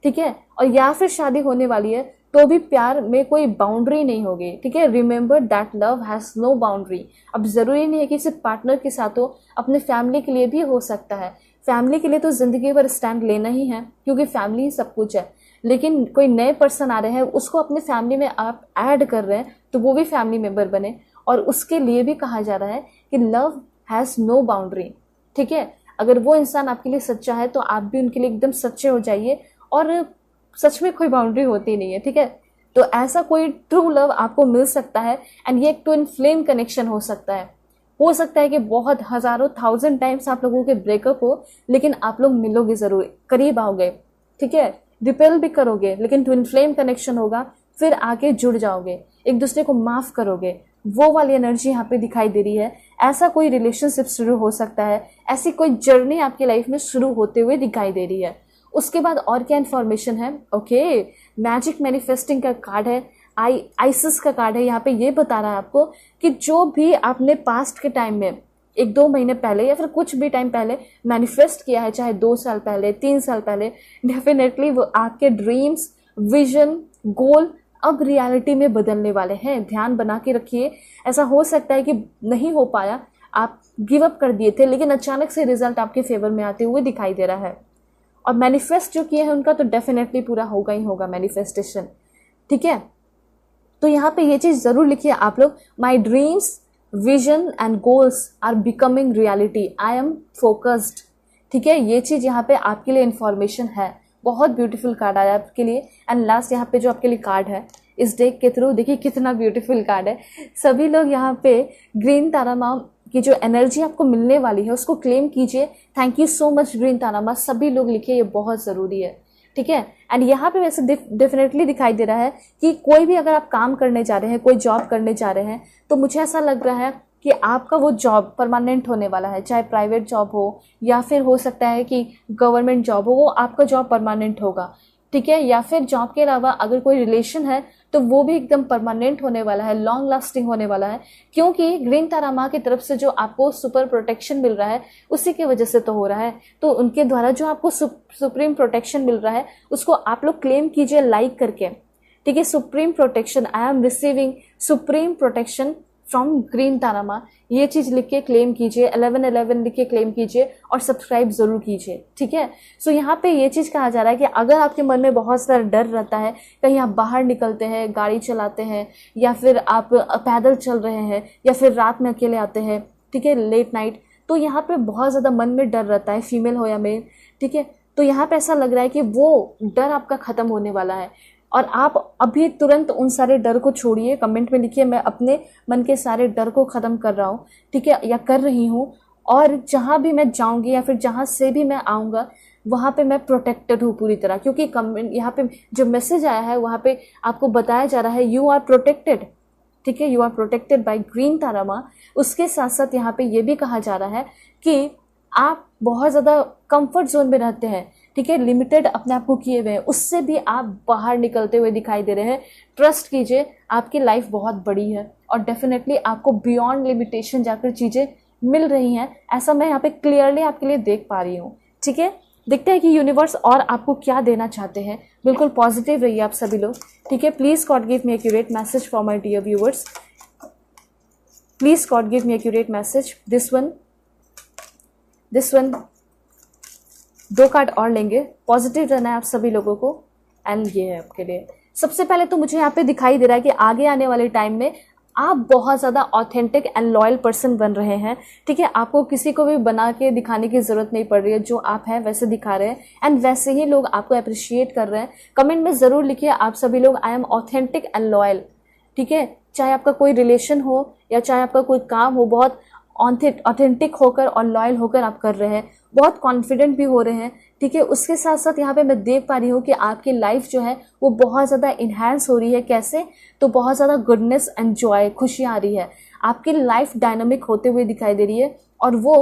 S1: ठीक है, और या फिर शादी होने वाली है तो भी प्यार में कोई बाउंड्री नहीं होगी। ठीक है, remember that love has no boundary. अब ज़रूरी नहीं है कि सिर्फ पार्टनर के साथ हो, अपने फैमिली के लिए भी हो सकता है। फैमिली के लिए तो ज़िंदगी भर स्टैंड लेना ही है, क्योंकि फैमिली ही सब कुछ है। लेकिन कोई नए पर्सन आ रहे हैं, उसको अपने फैमिली में आप ऐड कर रहे हैं तो वो भी फैमिली मेम्बर बने, और उसके लिए भी कहा जा रहा है कि लव हैज़ नो बाउंड्री। ठीक है, अगर वो इंसान आपके लिए सच्चा है तो आप भी उनके लिए एकदम सच्चे हो जाइए, और सच में कोई बाउंड्री होती नहीं है। ठीक है, तो ऐसा कोई ट्रू लव आपको मिल सकता है, एंड ये एक ट्विन फ्लेम कनेक्शन हो सकता है। हो सकता है कि बहुत हजारों 1000 टाइम्स आप लोगों के ब्रेकअप हो, लेकिन आप लोग मिलोगे जरूर, करीब आओगे। ठीक है, रिपेल भी करोगे, लेकिन ट्विन फ्लेम कनेक्शन होगा, फिर आके जुड़ जाओगे, एक दूसरे को माफ करोगे। वो वाली एनर्जी यहाँ पे दिखाई दे रही है। ऐसा कोई रिलेशनशिप शुरू हो सकता है, ऐसी कोई जर्नी आपकी लाइफ में शुरू होते हुए दिखाई दे रही है। उसके बाद और क्या इन्फॉर्मेशन है? ओके, मैजिक मैनिफेस्टिंग का कार्ड है, आइसिस का कार्ड है। यहाँ पे ये बता रहा है आपको कि जो भी आपने पास्ट के टाइम में 1-2 महीने पहले या फिर कुछ भी टाइम पहले मैनिफेस्ट किया है, चाहे 2 साल पहले, 3 साल पहले, डेफिनेटली वो आपके ड्रीम्स, विजन, गोल अब रियलिटी में बदलने वाले हैं। ध्यान बना के रखिए। ऐसा हो सकता है कि नहीं हो पाया, आप गिव अप कर दिए थे, लेकिन अचानक से रिजल्ट आपके फेवर में आते हुए दिखाई दे रहा है। और मैनिफेस्ट जो किए हैं उनका तो डेफिनेटली पूरा होगा ही होगा मैनिफेस्टेशन। ठीक है, तो यहाँ पे ये चीज़ ज़रूर लिखिए आप लोग, my dreams, vision and goals are becoming reality, I am focused. ठीक है, ये चीज़ यहाँ पे आपके लिए इन्फॉर्मेशन है। बहुत ब्यूटीफुल कार्ड आया आपके लिए। एंड लास्ट यहाँ पे जो आपके लिए कार्ड है, इस डेक के थ्रू। देखिए कितना ब्यूटीफुल कार्ड है। सभी लोग यहाँ पे ग्रीन तारा माँ की जो एनर्जी आपको मिलने वाली है उसको क्लेम कीजिए। Thank you so much Green Tara माँ, सभी लोग लिखिए, ये बहुत ज़रूरी है, ठीक है। एंड यहाँ पे वैसे डेफिनेटली दिखाई दे रहा है कि कोई भी अगर आप काम करने जा रहे हैं, कोई जॉब करने जा रहे हैं, तो मुझे ऐसा लग रहा है कि आपका वो जॉब परमानेंट होने वाला है। चाहे प्राइवेट जॉब हो या फिर हो सकता है कि गवर्नमेंट जॉब हो, वो आपका जॉब परमानेंट होगा, ठीक है। या फिर जॉब के अलावा अगर कोई रिलेशन है तो वो भी एकदम परमानेंट होने वाला है, लॉन्ग लास्टिंग होने वाला है, क्योंकि ग्रीन तारा माँ की तरफ से जो आपको सुपर प्रोटेक्शन मिल रहा है उसी की वजह से तो हो रहा है। तो उनके द्वारा जो आपको सुप्रीम प्रोटेक्शन मिल रहा है उसको आप लोग क्लेम कीजिए लाइक करके, ठीक है। Supreme protection, I am receiving supreme protection from Green Tara माँ, ये चीज लिख के क्लेम कीजिए, 1111 लिख के क्लेम कीजिए और सब्सक्राइब जरूर कीजिए, ठीक है। सो यहाँ पे ये चीज कहा जा रहा है कि अगर आपके मन में बहुत सारा डर रहता है, कहीं आप बाहर निकलते हैं, गाड़ी चलाते हैं, या फिर आप पैदल चल रहे हैं, या फिर रात में अकेले आते हैं, ठीक है, लेट नाइट, तो यहाँ पे बहुत ज्यादा मन में डर रहता है, फीमेल हो या मेल, ठीक है। तो यहाँ पे ऐसा लग रहा है कि वो डर आपका खत्म होने वाला है और आप अभी तुरंत उन सारे डर को छोड़िए। कमेंट में लिखिए, मैं अपने मन के सारे डर को खत्म कर रहा हूँ, ठीक है, या कर रही हूँ, और जहाँ भी मैं जाऊँगी या फिर जहाँ से भी मैं आऊँगा वहाँ पे मैं प्रोटेक्टेड हूँ पूरी तरह। क्योंकि कमेंट यहाँ पे जो मैसेज आया है वहाँ पे आपको बताया जा रहा है यू आर प्रोटेक्टेड, ठीक है, you are protected by Green Tara माँ। उसके साथ साथ यहाँ पे ये भी कहा जा रहा है कि आप बहुत ज़्यादा कंफर्ट जोन में रहते हैं, ठीक है, लिमिटेड अपने आप को किए हुए हैं, उससे भी आप बाहर निकलते हुए दिखाई दे रहे हैं। ट्रस्ट कीजिए, आपकी लाइफ बहुत बड़ी है और डेफिनेटली आपको बियॉन्ड लिमिटेशन जाकर चीज़ें मिल रही हैं, ऐसा मैं यहाँ पे क्लियरली आपके लिए देख पा रही हूँ, ठीक है। देखते हैं कि यूनिवर्स और आपको क्या देना चाहते हैं। बिल्कुल पॉजिटिव रहिए आप सभी लोग, ठीक है। Please God give me accurate message for my dear viewers, please God give me accurate message. This one 2 card और लेंगे, पॉजिटिव रहना है आप सभी लोगों को। एंड ये है आपके लिए। सबसे पहले तो मुझे यहाँ पे दिखाई दे रहा है कि आगे आने वाले टाइम में आप बहुत ज़्यादा ऑथेंटिक एंड लॉयल पर्सन बन रहे हैं, ठीक है। आपको किसी को भी बना के दिखाने की ज़रूरत नहीं पड़ रही है, जो आप हैं वैसे दिखा रहे हैं एंड वैसे ही लोग आपको अप्रिशिएट कर रहे हैं। कमेंट में ज़रूर लिखिए आप सभी लोग, I am authentic and loyal, ठीक है। चाहे आपका कोई रिलेशन हो या चाहे आपका कोई काम हो, बहुत ऑथेंटिक होकर और लॉयल होकर आप कर रहे हैं, बहुत कॉन्फिडेंट भी हो रहे हैं, ठीक है। उसके साथ साथ यहाँ पे मैं देख पा रही हूँ कि आपकी लाइफ जो है वो बहुत ज़्यादा इन्हांस हो रही है। कैसे? तो बहुत ज़्यादा गुडनेस एंड जॉय, खुशी आ रही है, आपकी लाइफ डायनामिक होते हुए दिखाई दे रही है और वो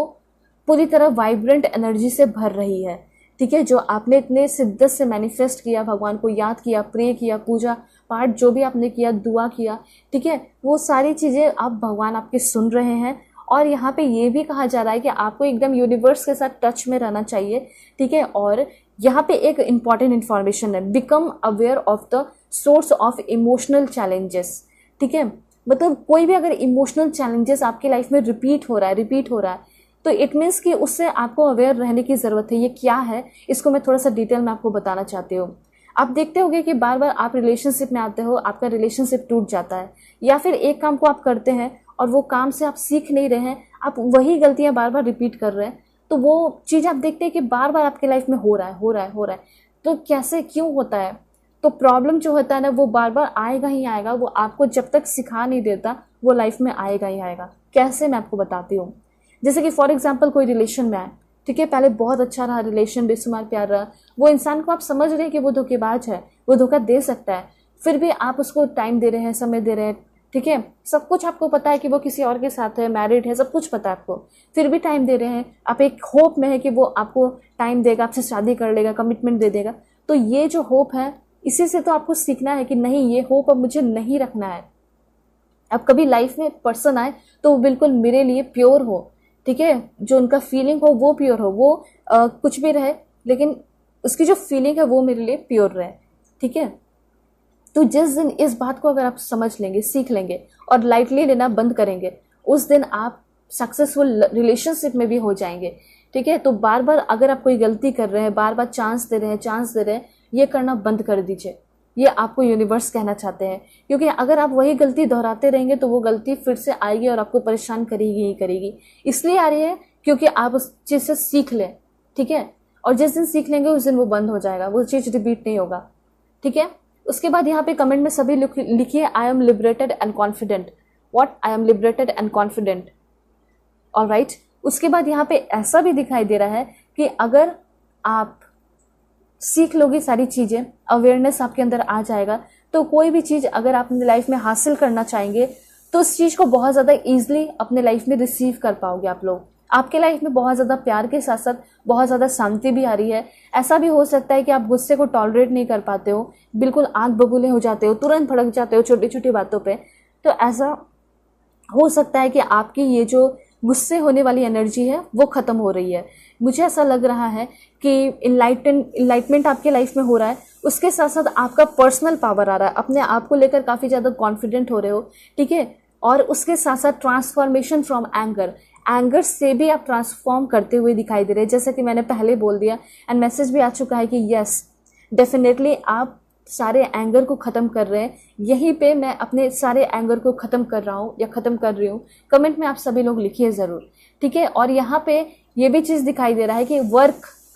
S1: पूरी तरह वाइब्रेंट एनर्जी से भर रही है, ठीक है। जो आपने इतने शिद्दत से मैनिफेस्ट किया, भगवान को याद किया, प्रे किया, पूजा पाठ जो भी आपने किया, दुआ किया, ठीक है, वो सारी चीज़ें अब भगवान आपके सुन रहे हैं। और यहाँ पे ये भी कहा जा रहा है कि आपको एकदम यूनिवर्स के साथ टच में रहना चाहिए, ठीक है। और यहाँ पे एक इम्पॉर्टेंट इन्फॉर्मेशन है, become aware of the source of emotional challenges, ठीक है। मतलब कोई भी अगर इमोशनल चैलेंजेस आपकी लाइफ में रिपीट हो रहा है तो इट मीन्स कि उससे आपको अवेयर रहने की ज़रूरत है। ये क्या है, इसको मैं थोड़ा सा डिटेल में आपको बताना चाहती हूँ। आप देखते होंगे कि बार बार आप रिलेशनशिप में आते हो, आपका रिलेशनशिप टूट जाता है, या फिर एक काम को आप करते हैं और वो काम से आप सीख नहीं रहे हैं, आप वही गलतियां बार बार रिपीट कर रहे हैं, तो वो चीज़ आप देखते हैं कि बार बार आपके लाइफ में हो रहा है। तो कैसे, क्यों होता है? तो प्रॉब्लम जो होता है ना, वो बार बार आएगा ही आएगा, वो आपको जब तक सिखा नहीं देता वो लाइफ में आएगा ही आएगा। कैसे, मैं आपको बताती हूँ। जैसे कि फॉर एग्जाम्पल कोई रिलेशन में आए, ठीक है, पहले बहुत अच्छा रहा रिलेशन, बेशुमार प्यार रहा, वो इंसान को आप समझ रहे हैं कि वो धोखेबाज है, वो धोखा दे सकता है, फिर भी आप उसको टाइम दे रहे हैं, समय दे रहे हैं, ठीक है, सब कुछ आपको पता है कि वो किसी और के साथ है, मैरिड है, सब कुछ पता है आपको, फिर भी टाइम दे रहे हैं। आप एक होप में है कि वो आपको टाइम देगा, आपसे शादी कर लेगा, कमिटमेंट दे देगा। तो ये जो होप है, इसी से तो आपको सीखना है कि नहीं, ये होप अब मुझे नहीं रखना है। अब कभी लाइफ में पर्सन आए तो वो बिल्कुल मेरे लिए प्योर हो, ठीक है, जो उनका फीलिंग हो वो प्योर हो, वो कुछ भी रहे लेकिन उसकी जो फीलिंग है वो मेरे लिए प्योर रहे, ठीक है। तो जिस दिन इस बात को अगर आप समझ लेंगे, सीख लेंगे और लाइटली लेना बंद करेंगे, उस दिन आप सक्सेसफुल रिलेशनशिप में भी हो जाएंगे, ठीक है। तो बार बार अगर आप कोई गलती कर रहे हैं, बार बार चांस दे रहे हैं, ये करना बंद कर दीजिए। ये आपको यूनिवर्स कहना चाहते हैं, क्योंकि अगर आप वही गलती दोहराते रहेंगे तो वो गलती फिर से आएगी और आपको परेशान करेगी ही करेगी। इसलिए आ रही है क्योंकि आप उस चीज़ से सीख लें, ठीक है। और जिस दिन सीख लेंगे उस दिन वो बंद हो जाएगा, वो चीज़ रिपीट नहीं होगा, ठीक है। उसके बाद यहाँ पे कमेंट में सभी लिखिए I M liberated and confident. What? I am liberated and confident. Alright. उसके बाद यहाँ पे ऐसा भी दिखाई दे रहा है कि अगर आप सीख लोगे सारी चीज़ें, अवेयरनेस आपके अंदर आ जाएगा, तो कोई भी चीज़ अगर आप अपनी लाइफ में हासिल करना चाहेंगे तो उस चीज़ को बहुत ज़्यादा ईजिली अपने लाइफ में रिसीव कर पाओगे आप लोग। आपके लाइफ में बहुत ज़्यादा प्यार के साथ साथ बहुत ज़्यादा शांति भी आ रही है। ऐसा भी हो सकता है कि आप गुस्से को टॉलरेट नहीं कर पाते हो, बिल्कुल आग बबूले हो जाते हो, तुरंत भड़क जाते हो छोटी छोटी बातों पे। तो ऐसा हो सकता है कि आपकी ये जो गुस्से होने वाली एनर्जी है वो ख़त्म हो रही है। मुझे ऐसा लग रहा है कि इनलाइटमेंट आपके लाइफ में हो रहा है। उसके साथ साथ आपका पर्सनल पावर आ रहा है, अपने आप को लेकर काफ़ी ज़्यादा कॉन्फिडेंट हो रहे हो, ठीक है। और उसके साथ साथ ट्रांसफॉर्मेशन फ्रॉम एंगर से भी आप ट्रांसफॉर्म करते हुए दिखाई दे रहे हैं, जैसे कि मैंने पहले बोल दिया। एंड मैसेज भी आ चुका है कि यस डेफिनेटली आप सारे एंगर को ख़त्म कर रहे हैं। यहीं पे मैं अपने सारे एंगर को ख़त्म कर रहा हूँ या ख़त्म कर रही हूँ। कमेंट में आप सभी लोग लिखिए ज़रूर, ठीक है। और यहाँ पे ये भी चीज़ दिखाई दे रहा है कि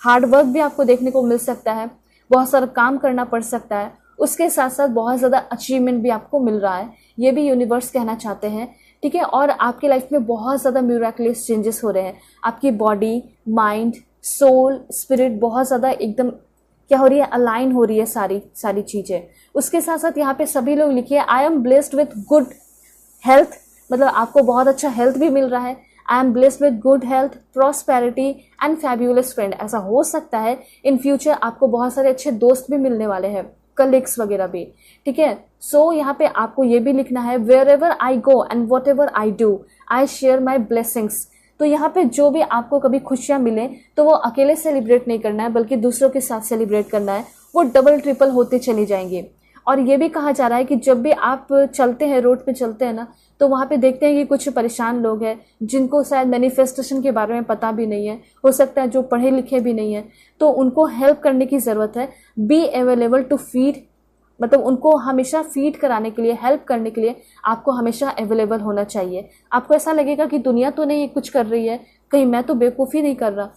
S1: हार्ड वर्क भी आपको देखने को मिल सकता है, बहुत सारा काम करना पड़ सकता है। उसके साथ साथ बहुत ज़्यादा अचीवमेंट भी आपको मिल रहा है, ये भी यूनिवर्स कहना चाहते हैं, ठीक है। और आपकी लाइफ में बहुत ज़्यादा म्यूराकुलस चेंजेस हो रहे हैं। आपकी बॉडी, माइंड, सोल, स्पिरिट बहुत ज़्यादा एकदम क्या हो रही है, अलाइन हो रही है सारी चीज़ें। उसके साथ साथ यहाँ पे सभी लोग लिखिए I am blessed with good health, मतलब आपको बहुत अच्छा हेल्थ भी मिल रहा है। I am blessed with good health, prosperity and fabulous friend. ऐसा हो सकता है इन फ्यूचर आपको बहुत सारे अच्छे दोस्त भी मिलने वाले हैं, कलीग्स वगैरह भी, ठीक है। सो यहाँ पे आपको ये भी लिखना है wherever I go and whatever I do I share my blessings. तो यहाँ पे जो भी आपको कभी खुशियाँ मिले तो वो अकेले सेलिब्रेट नहीं करना है, बल्कि दूसरों के साथ सेलिब्रेट करना है। वो डबल ट्रिपल होते चली जाएंगे। और ये भी कहा जा रहा है कि जब भी आप चलते हैं, रोड पे चलते हैं ना, तो वहाँ पे देखते हैं कि कुछ परेशान लोग हैं जिनको शायद मैनिफेस्टेशन के बारे में पता भी नहीं है, हो सकता है जो पढ़े लिखे भी नहीं है, तो उनको हेल्प करने की ज़रूरत है। बी अवेलेबल टू फीड, मतलब उनको हमेशा फीड कराने के लिए, हेल्प करने के लिए आपको हमेशा अवेलेबल होना चाहिए। आपको ऐसा लगेगा कि दुनिया तो नहीं कुछ कर रही है, कहीं मैं तो बेवकूफ़ी नहीं कर रहा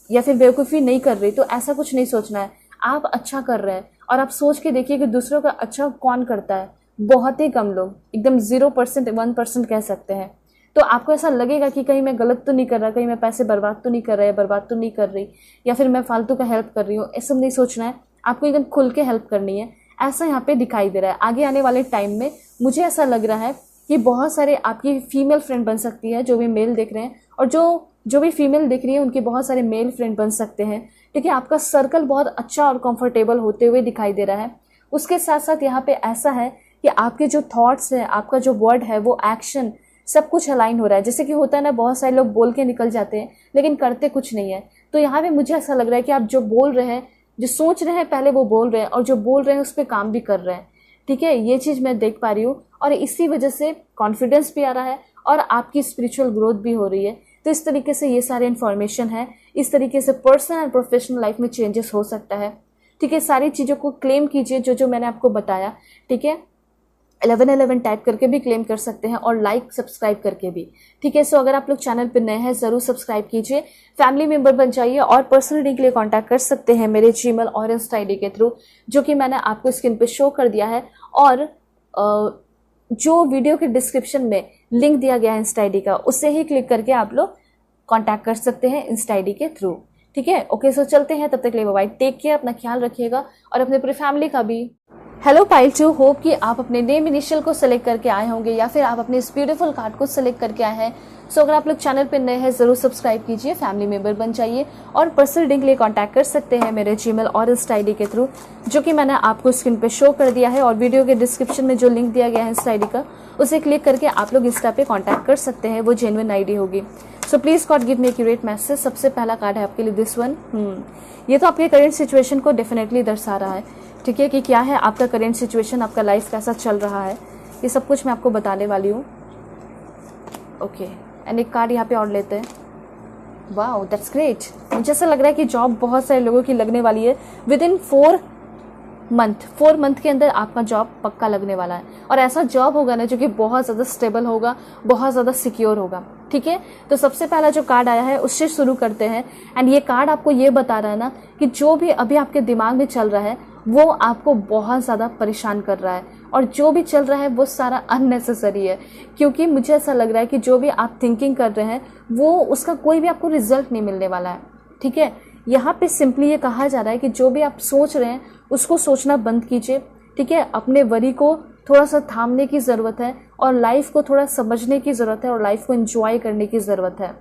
S1: या फिर बेवकूफ़ी नहीं कर रही, तो ऐसा कुछ नहीं सोचना है। आप अच्छा कर रहे हैं और आप सोच के देखिए कि दूसरों का अच्छा कौन करता है। बहुत ही कम लोग, एकदम 0%, 1% कह सकते हैं। तो आपको ऐसा लगेगा कि कहीं मैं गलत तो नहीं कर रहा, कहीं मैं पैसे बर्बाद तो नहीं कर रहा, बर्बाद तो नहीं कर रही, या फिर मैं फालतू का हेल्प कर रही हूँ। ऐसा नहीं सोचना है, आपको एकदम खुल के हेल्प करनी है। ऐसा यहाँ पे दिखाई दे रहा है। आगे आने वाले टाइम में मुझे ऐसा लग रहा है कि बहुत सारे आपकी फीमेल फ्रेंड बन सकती है, जो भी मेल देख रहे हैं, और जो भी फीमेल दिख रही है उनके बहुत सारे मेल फ्रेंड बन सकते हैं, ठीक है। आपका सर्कल बहुत अच्छा और कंफर्टेबल होते हुए दिखाई दे रहा है। उसके साथ साथ यहाँ पे ऐसा है कि आपके जो थॉट्स है, आपका जो वर्ड है, वो एक्शन, सब कुछ अलाइन हो रहा है। जैसे कि होता है ना, बहुत सारे लोग बोल के निकल जाते हैं लेकिन करते कुछ नहीं है। तो यहाँ पे मुझे ऐसा लग रहा है कि आप जो बोल रहे हैं, जो सोच रहे हैं पहले, वो बोल रहे हैं, और जो बोल रहे हैं उस पर काम भी कर रहे हैं, ठीक है। ये चीज़ मैं देख पा रही हूँ और इसी वजह से कॉन्फिडेंस भी आ रहा है और आपकी स्पिरिचुअल ग्रोथ भी हो रही है। तो इस तरीके से ये सारे इन्फॉर्मेशन है। इस तरीके से पर्सनल एंड प्रोफेशनल लाइफ में चेंजेस हो सकता है, ठीक है। सारी चीज़ों को क्लेम कीजिए जो मैंने आपको बताया, ठीक है। 1111 टाइप करके भी क्लेम कर सकते हैं और लाइक सब्सक्राइब करके भी, ठीक है। सो अगर आप लोग चैनल पर नए हैं ज़रूर सब्सक्राइब कीजिए, फैमिली मेंबर बन जाइए, और पर्सनल रीडिंग के लिए कांटेक्ट कर सकते हैं मेरे जीमेल और इंस्टा आईडी के थ्रू, जो कि मैंने आपको स्क्रीन पे शो कर दिया है। और जो वीडियो के डिस्क्रिप्शन में लिंक दिया गया है इंस्टा आईडी का, उससे ही क्लिक करके आप लोग कांटेक्ट कर सकते हैं इंस्टा आईडी के थ्रू, ठीक है। ओके, सो चलते हैं, तब तक के लिए बाय, टेक केयर, अपना ख्याल रखिएगा और अपने पूरी फैमिली का भी। हेलो पाइल 2, होप कि आप अपने नेम इनिशियल को सिलेक्ट करके आए होंगे या फिर आप अपने इस ब्यूटीफुल कार्ड को सिलेक्ट करके आए हैं। सो अगर आप लोग चैनल पर नए हैं ज़रूर सब्सक्राइब कीजिए, फैमिली मेंबर बन जाइए, और पर्सनल रीडिंग के लिए कांटेक्ट कर सकते हैं मेरे जीमेल और इंस्टा आईडी के थ्रू, जो कि मैंने आपको स्क्रीन पे शो कर दिया है। और वीडियो के डिस्क्रिप्शन में जो लिंक दिया गया है इंस्टा आईडी का, उसे क्लिक करके आप लोग इंस्टा पे कांटेक्ट कर सकते हैं, वो जेन्युइन आईडी होगी। सो please God give me accurate message. सबसे पहला कार्ड है आपके लिए दिस वन। ये तो आपके करेंट सिचुएशन को डेफिनेटली दर्शा रहा है, ठीक है, कि क्या है आपका करेंट सिचुएशन, आपका लाइफ कैसा चल रहा है, ये सब कुछ मैं आपको बताने वाली हूँ। ओके, एंड एक कार्ड यहाँ पे और लेते हैं। Wow, that's great. मुझे ऐसा लग रहा है कि जॉब बहुत सारे लोगों की लगने वाली है विद इन 4 मंथ के अंदर आपका जॉब पक्का लगने वाला है। और ऐसा जॉब होगा ना जो कि बहुत ज़्यादा स्टेबल होगा, बहुत ज़्यादा सिक्योर होगा, ठीक है। तो सबसे पहला जो कार्ड आया है उससे शुरू करते हैं। एंड ये कार्ड आपको ये बता रहा है ना कि जो भी अभी आपके दिमाग में चल रहा है वो आपको बहुत ज़्यादा परेशान कर रहा है, और जो भी चल रहा है वो सारा अननेसेसरी है। क्योंकि मुझे ऐसा लग रहा है कि जो भी आप थिंकिंग कर रहे हैं वो उसका कोई भी आपको रिजल्ट नहीं मिलने वाला है। ठीक है, यहाँ पे सिंपली ये कहा जा रहा है कि जो भी आप सोच रहे हैं उसको सोचना बंद कीजिए। ठीक है, अपने वरी को थोड़ा सा थामने की ज़रूरत है, और लाइफ को थोड़ा समझने की ज़रूरत है, और लाइफ को एंजॉय करने की ज़रूरत है।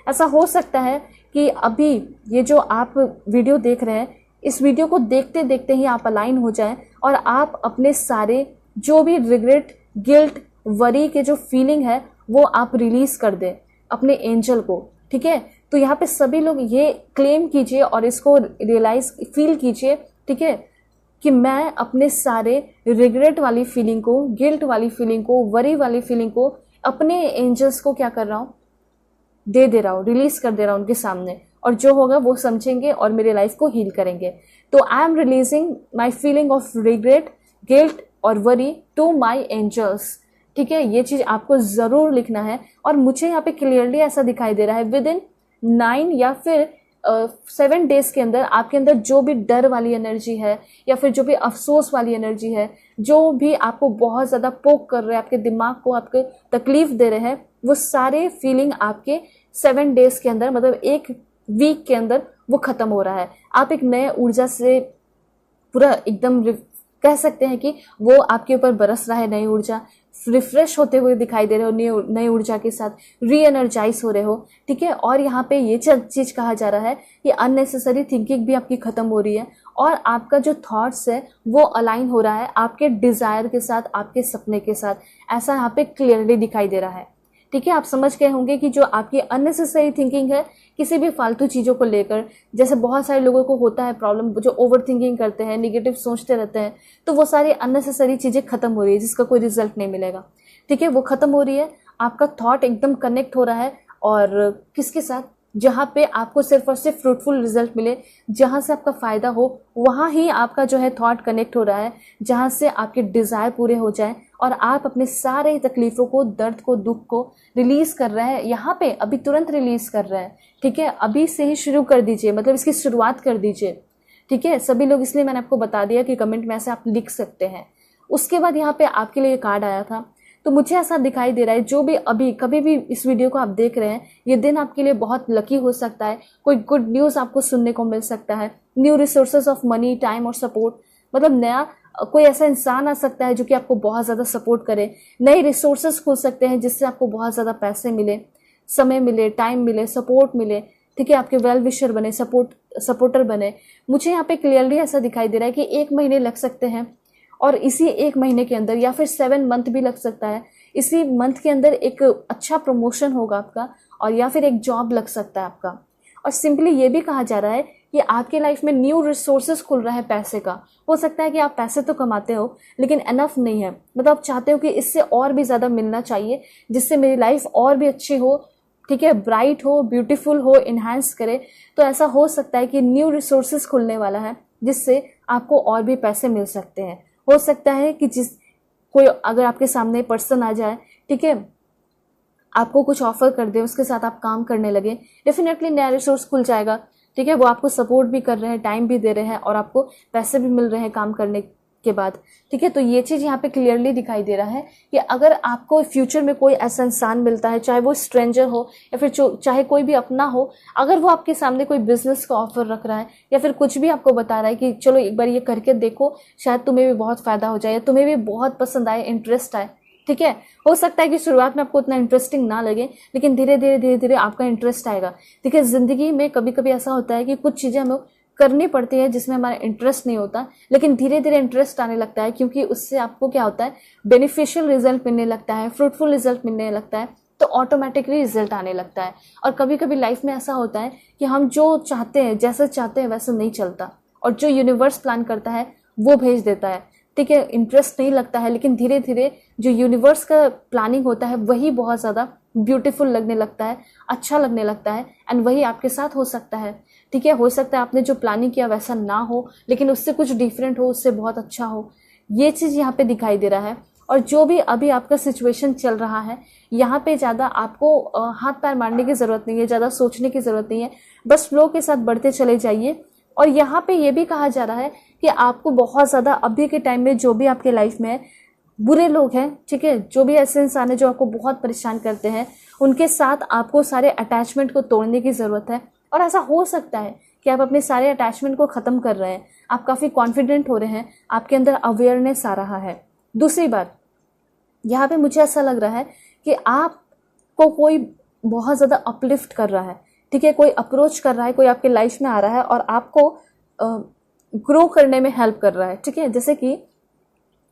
S1: ऐसा हो सकता है कि अभी ये जो आप वीडियो देख रहे हैं, इस वीडियो को देखते देखते ही आप अलाइन हो जाएं, और आप अपने सारे जो भी रिग्रेट, गिल्ट, वरी के जो फीलिंग है वो आप रिलीज कर दें अपने एंजल को। ठीक है, तो यहाँ पे सभी लोग ये क्लेम कीजिए और इसको रियलाइज फील कीजिए, ठीक है, कि मैं अपने सारे रिग्रेट वाली फीलिंग को, गिल्ट वाली फीलिंग को, वरी वाली फीलिंग को अपने एंजल्स को क्या कर रहा हूँ, दे रहा हूँ, रिलीज कर दे रहा हूँ उनके सामने, और जो होगा वो समझेंगे और मेरे लाइफ को हील करेंगे। तो I am releasing my feeling of regret, guilt और वरी टू माई एंजल्स। ठीक है, ये चीज आपको जरूर लिखना है। और मुझे यहाँ पे क्लियरली ऐसा दिखाई दे रहा है विद इन 9 या फिर 7 डेज के अंदर आपके अंदर जो भी डर वाली एनर्जी है, या फिर जो भी अफसोस वाली एनर्जी है, जो भी आपको बहुत ज्यादा पोक कर रहे हैं, आपके दिमाग को आपके तकलीफ दे रहे हैं, वो सारे फीलिंग आपके 7 डेज के अंदर, मतलब 1 वीक के अंदर वो खत्म हो रहा है। आप एक नए ऊर्जा से पूरा एकदम कह सकते हैं कि वो आपके ऊपर बरस रहा है, नई ऊर्जा, रिफ्रेश होते हुए दिखाई दे रहे हो, नई ऊर्जा के साथ री एनर्जाइज हो रहे हो। ठीक है, और यहाँ पे ये चीज कहा जा रहा है कि अननेसेसरी थिंकिंग भी आपकी खत्म हो रही है, और आपका जो थॉट्स है वो अलाइन हो रहा है आपके डिजायर के साथ, आपके सपने के साथ। ऐसा यहाँ पे क्लियरली दिखाई दे रहा है। ठीक है, आप समझ गए होंगे कि जो आपकी अननेसेसरी थिंकिंग है किसी भी फालतू चीज़ों को लेकर, जैसे बहुत सारे लोगों को होता है प्रॉब्लम, जो ओवर थिंकिंग करते हैं, निगेटिव सोचते रहते हैं, तो वो सारी अननेसेसरी चीज़ें खत्म हो रही है जिसका कोई रिजल्ट नहीं मिलेगा। ठीक है, वो खत्म हो रही है, आपका थॉट एकदम कनेक्ट हो रहा है, और किसके साथ, जहाँ पे आपको सिर्फ और सिर्फ फ्रूटफुल रिजल्ट मिले, जहाँ से आपका फायदा हो, वहाँ ही आपका जो है थॉट कनेक्ट हो रहा है, जहाँ से आपके डिजायर पूरे हो जाए और आप अपने सारे तकलीफों को, दर्द को, दुख को रिलीज कर रहे हैं। यहाँ पे अभी तुरंत रिलीज कर रहे हैं। ठीक है, अभी से ही शुरू कर दीजिए, मतलब इसकी शुरुआत कर दीजिए। ठीक है, सभी लोग, इसलिए मैंने आपको बता दिया कि कमेंट में ऐसे आप लिख सकते हैं। उसके बाद यहाँ पे आपके लिए कार्ड आया था, तो मुझे ऐसा दिखाई दे रहा है जो भी अभी कभी भी इस वीडियो को आप देख रहे हैं, ये दिन आपके लिए बहुत लकी हो सकता है। कोई गुड न्यूज आपको सुनने को मिल सकता है, new resources of money, time और सपोर्ट, मतलब नया कोई ऐसा इंसान आ सकता है जो कि आपको बहुत ज्यादा सपोर्ट करे। नए रिसोर्सेज खुल सकते हैं जिससे आपको बहुत ज्यादा पैसे मिले, समय मिले, टाइम मिले, सपोर्ट मिले। ठीक है, आपके वेल विशर बने, सपोर्टर बने। मुझे यहाँ पे क्लियरली ऐसा दिखाई दे रहा है कि 1 महीने लग सकते हैं, और इसी 1 महीने के अंदर, या फिर 7 मंथ भी लग सकता है, इसी मंथ के अंदर एक अच्छा प्रमोशन होगा आपका, और या फिर एक जॉब लग सकता है आपका। और सिंपली ये भी कहा जा रहा है कि आपके लाइफ में न्यू रिसोर्सेज खुल रहा है पैसे का। हो सकता है कि आप पैसे तो कमाते हो लेकिन एनफ नहीं है, मतलब आप चाहते हो कि इससे और भी ज्यादा मिलना चाहिए, जिससे मेरी लाइफ और भी अच्छी हो, ठीक है, ब्राइट हो, ब्यूटीफुल हो, इन्हांस करे। तो ऐसा हो सकता है कि न्यू रिसोर्सेज खुलने वाला है जिससे आपको और भी पैसे मिल सकते हैं। हो सकता है कि कोई अगर आपके सामने पर्सन आ जाए, ठीक है, आपको कुछ ऑफर कर दे, उसके साथ आप काम करने लगे, डेफिनेटली नया रिसोर्स खुल जाएगा। ठीक है, वो आपको सपोर्ट भी कर रहे हैं, टाइम भी दे रहे हैं, और आपको पैसे भी मिल रहे हैं काम करने के बाद। ठीक है, तो ये चीज यहाँ पे क्लियरली दिखाई दे रहा है कि अगर आपको फ्यूचर में कोई ऐसा इंसान मिलता है, चाहे वो स्ट्रेंजर हो या फिर चाहे कोई भी अपना हो, अगर वो आपके सामने कोई बिजनेस का ऑफर रख रहा है या फिर कुछ भी आपको बता रहा है कि चलो एक बार ये करके देखो, शायद तुम्हें भी बहुत फायदा हो जाए, या तुम्हें भी बहुत पसंद आए, इंटरेस्ट आए। ठीक है, हो सकता है कि शुरुआत में आपको उतना इंटरेस्टिंग ना लगे, लेकिन धीरे धीरे आपका इंटरेस्ट आएगा। ठीक है, जिंदगी में कभी कभी ऐसा होता है कि कुछ चीजें हमें करनी पड़ती है जिसमें हमारा इंटरेस्ट नहीं होता, लेकिन धीरे धीरे इंटरेस्ट आने लगता है, क्योंकि उससे आपको क्या होता है, बेनिफिशियल रिजल्ट मिलने लगता है, फ्रूटफुल रिजल्ट मिलने लगता है, तो ऑटोमेटिकली रिजल्ट आने लगता है। और कभी कभी लाइफ में ऐसा होता है कि हम जो चाहते हैं, जैसा चाहते हैं वैसा नहीं चलता, और जो यूनिवर्स प्लान करता है वो भेज देता है। ठीक है, इंटरेस्ट नहीं लगता है, लेकिन धीरे धीरे जो यूनिवर्स का प्लानिंग होता है वही बहुत ज्यादा ब्यूटीफुल लगने लगता है, अच्छा लगने लगता है, एंड वही आपके साथ हो सकता है। ठीक है, हो सकता है आपने जो प्लानिंग किया वैसा ना हो, लेकिन उससे कुछ डिफरेंट हो, उससे बहुत अच्छा हो। ये चीज यहाँ पे दिखाई दे रहा है। और जो भी अभी आपका सिचुएशन चल रहा है, यहाँ पे ज्यादा आपको हाथ पैर मारने की जरूरत नहीं है, ज्यादा सोचने की जरूरत नहीं है, बस फ्लो के साथ बढ़ते चले जाइए। और यहाँ पे ये भी कहा जा रहा है कि आपको बहुत ज़्यादा अभी के टाइम में जो भी आपके लाइफ में है, बुरे लोग हैं, ठीक है, जो भी ऐसे इंसान है जो आपको बहुत परेशान करते हैं, उनके साथ आपको सारे अटैचमेंट को तोड़ने की ज़रूरत है। और ऐसा हो सकता है कि आप अपने सारे अटैचमेंट को ख़त्म कर रहे हैं, आप काफ़ी कॉन्फिडेंट हो रहे हैं, आपके अंदर अवेयरनेस आ रहा है। दूसरी बात, यहाँ पे मुझे ऐसा लग रहा है कि आपको कोई बहुत ज़्यादा अपलिफ्ट कर रहा है, ठीक है, कोई अप्रोच कर रहा है, कोई आपके लाइफ में आ रहा है और आपको ग्रो करने में हेल्प कर रहा है, ठीक है। जैसे कि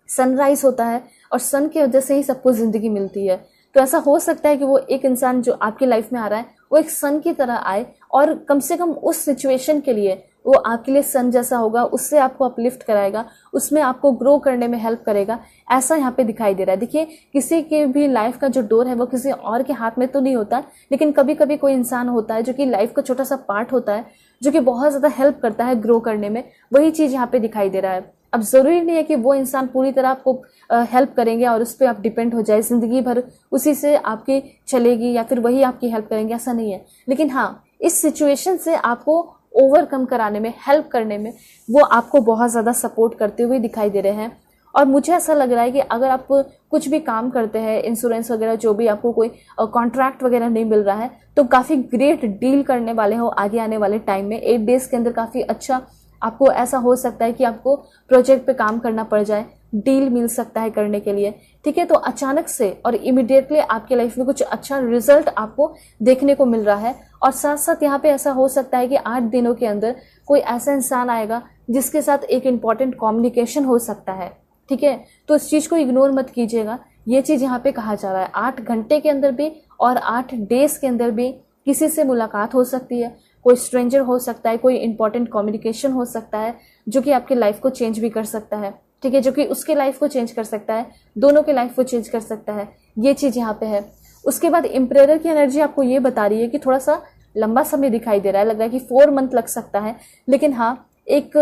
S1: सनराइज होता है और सन की वजह से ही सबको ज़िंदगी मिलती है। तो ऐसा हो सकता है कि वो एक इंसान जो आपकी लाइफ में आ रहा है वो एक सन की तरह आए और कम से कम उस सिचुएशन के लिए वो आपके लिए सन जैसा होगा, उससे आपको अपलिफ्ट कराएगा, उसमें आपको ग्रो करने में हेल्प करेगा। ऐसा यहाँ पे दिखाई दे रहा है। देखिए, किसी के भी लाइफ का जो डोर है वो किसी और के हाथ में तो नहीं होता, लेकिन कभी कभी कोई इंसान होता है जो कि लाइफ का छोटा सा पार्ट होता है, जो कि बहुत ज़्यादा हेल्प करता है ग्रो करने में। वही चीज़ यहाँ पे दिखाई दे रहा है। अब ज़रूरी नहीं है कि वो इंसान पूरी तरह आपको हेल्प करेंगे और उस पर आप डिपेंड हो जाए, ज़िंदगी भर उसी से आपकी चलेगी या फिर वही आपकी हेल्प करेंगे, ऐसा नहीं है। लेकिन हाँ, इस सिचुएशन से आपको ओवरकम कराने में, हेल्प करने में वो आपको बहुत ज़्यादा सपोर्ट करते हुए दिखाई दे रहे हैं। और मुझे ऐसा लग रहा है कि अगर आप कुछ भी काम करते हैं, इंश्योरेंस वगैरह जो भी, आपको कोई कॉन्ट्रैक्ट वगैरह नहीं मिल रहा है, तो काफ़ी ग्रेट डील करने वाले हो आगे आने वाले टाइम में। 8 डेज़ के अंदर काफ़ी अच्छा आपको ऐसा हो सकता है कि आपको प्रोजेक्ट पे काम करना पड़ जाए, डील मिल सकता है करने के लिए, ठीक है। तो अचानक से और इमिडिएटली आपके लाइफ में कुछ अच्छा रिजल्ट आपको देखने को मिल रहा है। और साथ साथ यहाँ पे ऐसा हो सकता है कि 8 दिनों के अंदर कोई ऐसा इंसान आएगा जिसके साथ एक इम्पॉर्टेंट कम्युनिकेशन हो सकता है, ठीक है। तो इस चीज़ को इग्नोर मत कीजिएगा। ये चीज़ यहाँ पे कहा जा रहा है 8 घंटे के अंदर भी और 8 डेज के अंदर भी किसी से मुलाकात हो सकती है, कोई स्ट्रेंजर हो सकता है, कोई इंपॉर्टेंट कम्युनिकेशन हो सकता है जो कि आपकी लाइफ को चेंज भी कर सकता है, ठीक है, जो कि उसके लाइफ को चेंज कर सकता है, दोनों के लाइफ को चेंज कर सकता है। ये चीज़ यहाँ पे है। उसके बाद एम्परर की एनर्जी आपको ये बता रही है कि थोड़ा सा लंबा समय दिखाई दे रहा है, लग रहा है कि 4 मंथ लग सकता है, लेकिन हाँ, एक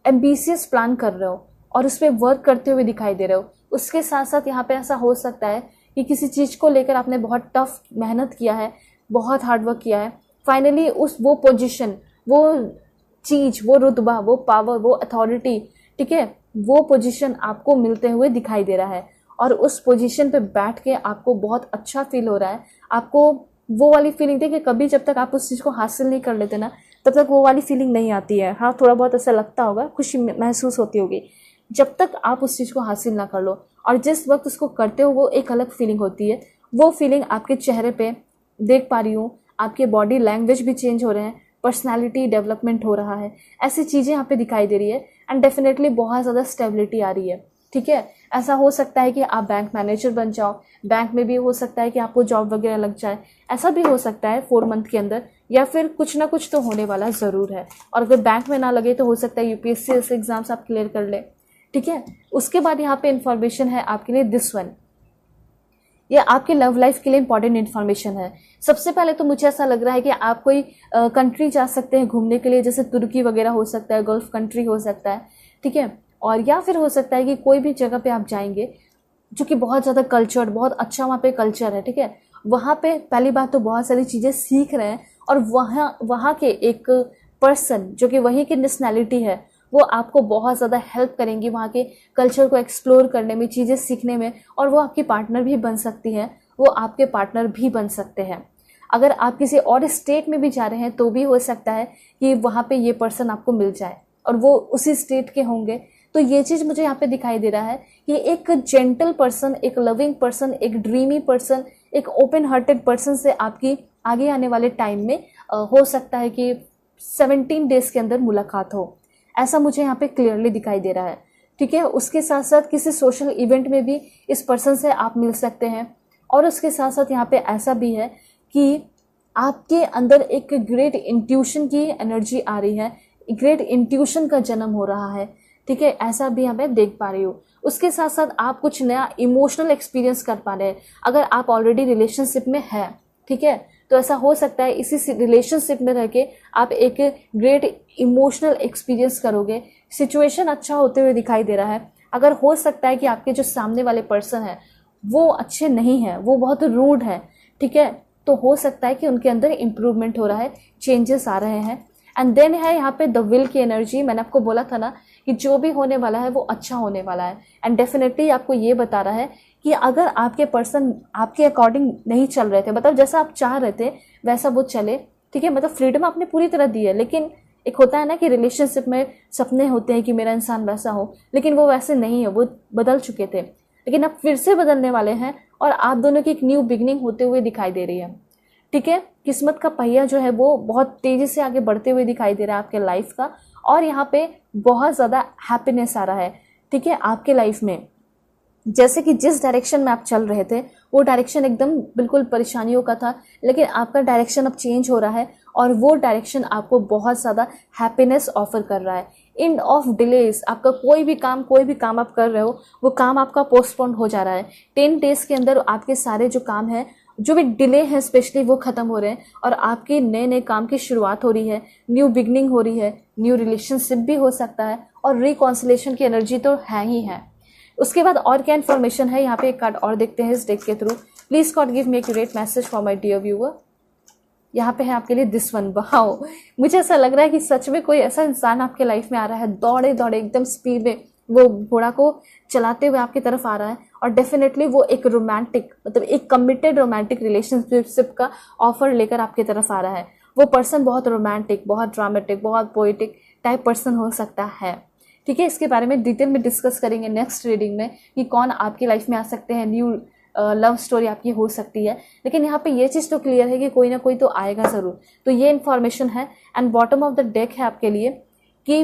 S1: एम्बिशियस प्लान कर रहे हो और उस पर वर्क करते हुए दिखाई दे रहे हो। उसके साथ साथ यहाँ पे ऐसा हो सकता है कि किसी चीज़ को लेकर आपने बहुत टफ मेहनत किया है, बहुत हार्डवर्क किया है, फाइनली वो पोजीशन, वो चीज़, वो रुतबा, वो पावर, वो अथॉरिटी, ठीक है, वो पोजीशन आपको मिलते हुए दिखाई दे रहा है। और उस पोजीशन पे बैठ के आपको बहुत अच्छा फील हो रहा है। आपको वो वाली फीलिंग, देखिए, कभी जब तक आप उस चीज़ को हासिल नहीं कर लेते ना, तब तक वो वाली फीलिंग नहीं आती है। हाँ, थोड़ा बहुत ऐसा लगता होगा, खुशी महसूस होती होगी, जब तक आप उस चीज़ को हासिल ना कर लो। और जिस वक्त उसको करते हो वो एक अलग फीलिंग होती है। वो फीलिंग आपके चेहरे पे देख पा रही हूँ, आपके बॉडी लैंग्वेज भी चेंज हो रहे हैं, पर्सनालिटी डेवलपमेंट हो रहा है, ऐसी चीज़ें यहाँ पे दिखाई दे रही है। एंड डेफिनेटली बहुत ज़्यादा स्टेबिलिटी आ रही है, ठीक है। ऐसा हो सकता है कि आप बैंक मैनेजर बन जाओ, बैंक में भी हो सकता है कि आपको जॉब वगैरह लग जाए, ऐसा भी हो सकता है 4 मंथ के अंदर, या फिर कुछ ना कुछ तो होने वाला ज़रूर है। और अगर बैंक में ना लगे तो हो सकता है यूपीएससी ऐसे एग्जाम्स आप क्लियर कर ले, ठीक है। उसके बाद यहाँ पे इंफॉर्मेशन है आपके लिए दिस वन, ये आपके लव लाइफ के लिए इंपॉर्टेंट इन्फॉर्मेशन है। सबसे पहले तो मुझे ऐसा लग रहा है कि आप कोई कंट्री जा सकते हैं घूमने के लिए, जैसे तुर्की वगैरह हो सकता है, गल्फ कंट्री हो सकता है, ठीक है। और या फिर हो सकता है कि कोई भी जगह पे आप जाएंगे जो कि बहुत ज़्यादा कल्चर्ड, बहुत अच्छा वहाँ पे कल्चर है, ठीक है। वहाँ पे पहली बात तो बहुत सारी चीज़ें सीख रहे हैं और वहाँ के एक पर्सन जो कि वहीं की नेशनैलिटी है वो आपको बहुत ज़्यादा हेल्प करेंगी वहाँ के कल्चर को एक्सप्लोर करने में, चीज़ें सीखने में। और वो आपकी पार्टनर भी बन सकती हैं, वो आपके पार्टनर भी बन सकते हैं। अगर आप किसी और स्टेट में भी जा रहे हैं तो भी हो सकता है कि वहाँ पे ये पर्सन आपको मिल जाए और वो उसी स्टेट के होंगे। तो ये चीज़ मुझे यहाँ पे दिखाई दे रहा है कि एक जेंटल पर्सन, एक लविंग पर्सन, एक ड्रीमी पर्सन, एक ओपन हार्टेड पर्सन से आपकी आगे आने वाले टाइम में हो सकता है कि 17 डेज के अंदर मुलाकात हो, ऐसा मुझे यहाँ पे क्लियरली दिखाई दे रहा है, ठीक है। उसके साथ साथ किसी सोशल इवेंट में भी इस पर्सन से आप मिल सकते हैं। और उसके साथ साथ यहाँ पे ऐसा भी है कि आपके अंदर एक ग्रेट इंट्यूशन की एनर्जी आ रही है, ग्रेट इंट्यूशन का जन्म हो रहा है, ठीक है, ऐसा भी यहाँ पे देख पा रही हूँ। उसके साथ साथ आप कुछ नया इमोशनल एक्सपीरियंस कर पा रहे हैं। अगर आप ऑलरेडी रिलेशनशिप में हैं, ठीक है, तो ऐसा हो सकता है इसी रिलेशनशिप में रह के आप एक ग्रेट इमोशनल एक्सपीरियंस करोगे। सिचुएशन अच्छा होते हुए दिखाई दे रहा है। अगर हो सकता है कि आपके जो सामने वाले पर्सन है वो अच्छे नहीं है, वो बहुत रूड है, ठीक है, तो हो सकता है कि उनके अंदर इम्प्रूवमेंट हो रहा है, चेंजेस आ रहे हैं। एंड देन है यहाँ पे द विल की एनर्जी। मैंने आपको बोला था ना कि जो भी होने वाला है वो अच्छा होने वाला है, एंड डेफिनेटली आपको ये बता रहा है कि अगर आपके पर्सन आपके अकॉर्डिंग नहीं चल रहे थे, मतलब जैसा आप चाह रहे थे वैसा वो चले, ठीक है, मतलब फ्रीडम आपने पूरी तरह दी है, लेकिन एक होता है ना कि रिलेशनशिप में सपने होते हैं कि मेरा इंसान वैसा हो, लेकिन वो वैसे नहीं है, वो बदल चुके थे, लेकिन अब फिर से बदलने वाले हैं और आप दोनों की एक न्यू बिगनिंग होते हुए दिखाई दे रही है, ठीक है। किस्मत का पहिया जो है वो बहुत तेजी से आगे बढ़ते हुए दिखाई दे रहा है आपके लाइफ का, और यहाँ पे बहुत ज़्यादा हैप्पीनेस आ रहा है, ठीक है, आपके लाइफ में। जैसे कि जिस डायरेक्शन में आप चल रहे थे वो डायरेक्शन एकदम बिल्कुल परेशानियों का था, लेकिन आपका डायरेक्शन अब चेंज हो रहा है और वो डायरेक्शन आपको बहुत ज़्यादा हैप्पीनेस ऑफर कर रहा है। एंड ऑफ डिलेज, आपका कोई भी काम आप कर रहे हो वो काम आपका पोस्टपोन हो जा रहा है। 10 डेज के अंदर आपके सारे जो काम हैं, जो भी डिले हैं स्पेशली, वो ख़त्म हो रहे हैं और आपके नए नए काम की शुरुआत हो रही है, न्यू बिगनिंग हो रही है, न्यू रिलेशनशिप भी हो सकता है, और रिकॉन्सिलेशन की एनर्जी तो है ही है। उसके बाद और क्या इन्फॉर्मेशन है, यहाँ पे एक कार्ड और देखते हैं इस डेक के through. Please God give me accurate message for my dear viewer. यहाँ पे है आपके लिए दिस वन। वाओ, मुझे ऐसा लग रहा है कि सच में कोई ऐसा इंसान आपके लाइफ में आ रहा है, दौड़े दौड़े एकदम स्पीड में वो घोड़ा को चलाते हुए आपकी तरफ आ रहा है, और डेफिनेटली वो एक रोमांटिक, मतलब एक कमिटेड रोमांटिक रिलेशनशिप का ऑफर लेकर आपकी तरफ आ रहा है। वो पर्सन बहुत रोमांटिक, बहुत ड्रामेटिक, बहुत पोएटिक टाइप पर्सन हो सकता है, ठीक है। इसके बारे में डिटेल में डिस्कस करेंगे नेक्स्ट रीडिंग में कि कौन आपकी लाइफ में आ सकते हैं, न्यू लव स्टोरी आपकी हो सकती है, लेकिन यहाँ पे ये चीज़ तो क्लियर है कि कोई ना कोई तो आएगा ज़रूर। तो ये इन्फॉर्मेशन है, and bottom of the deck है आपके लिए कि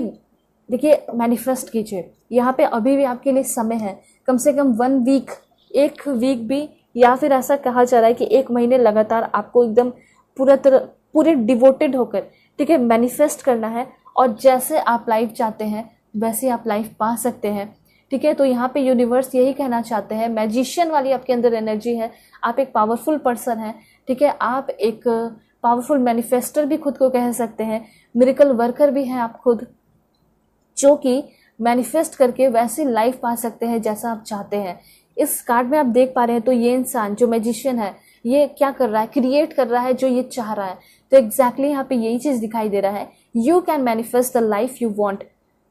S1: देखिए मैनिफेस्ट कीजिए। यहाँ पे अभी भी आपके लिए समय है, कम से कम 1 वीक, 1 वीक भी, या फिर ऐसा कहा जा रहा है कि 1 महीने लगातार आपको एकदम पूरे डिवोटेड होकर, ठीक है, मैनिफेस्ट करना है, और जैसे आप लाइफ चाहते हैं वैसे आप लाइफ पा सकते हैं, ठीक है। तो यहाँ पे यूनिवर्स यही कहना चाहते हैं, मैजिशियन वाली आपके अंदर एनर्जी है, आप एक पावरफुल पर्सन हैं, ठीक है, आप एक पावरफुल मैनिफेस्टर भी खुद को कह सकते हैं, मिरेकल वर्कर भी हैं आप खुद, जो कि मैनिफेस्ट करके वैसी लाइफ पा सकते हैं जैसा आप चाहते हैं। इस कार्ड में आप देख पा रहे हैं, तो ये इंसान जो मैजिशियन है ये क्या कर रहा है, क्रिएट कर रहा है जो ये चाह रहा है। तो एग्जैक्टली यहाँ पे यही चीज दिखाई दे रहा है, you can manifest the life you want,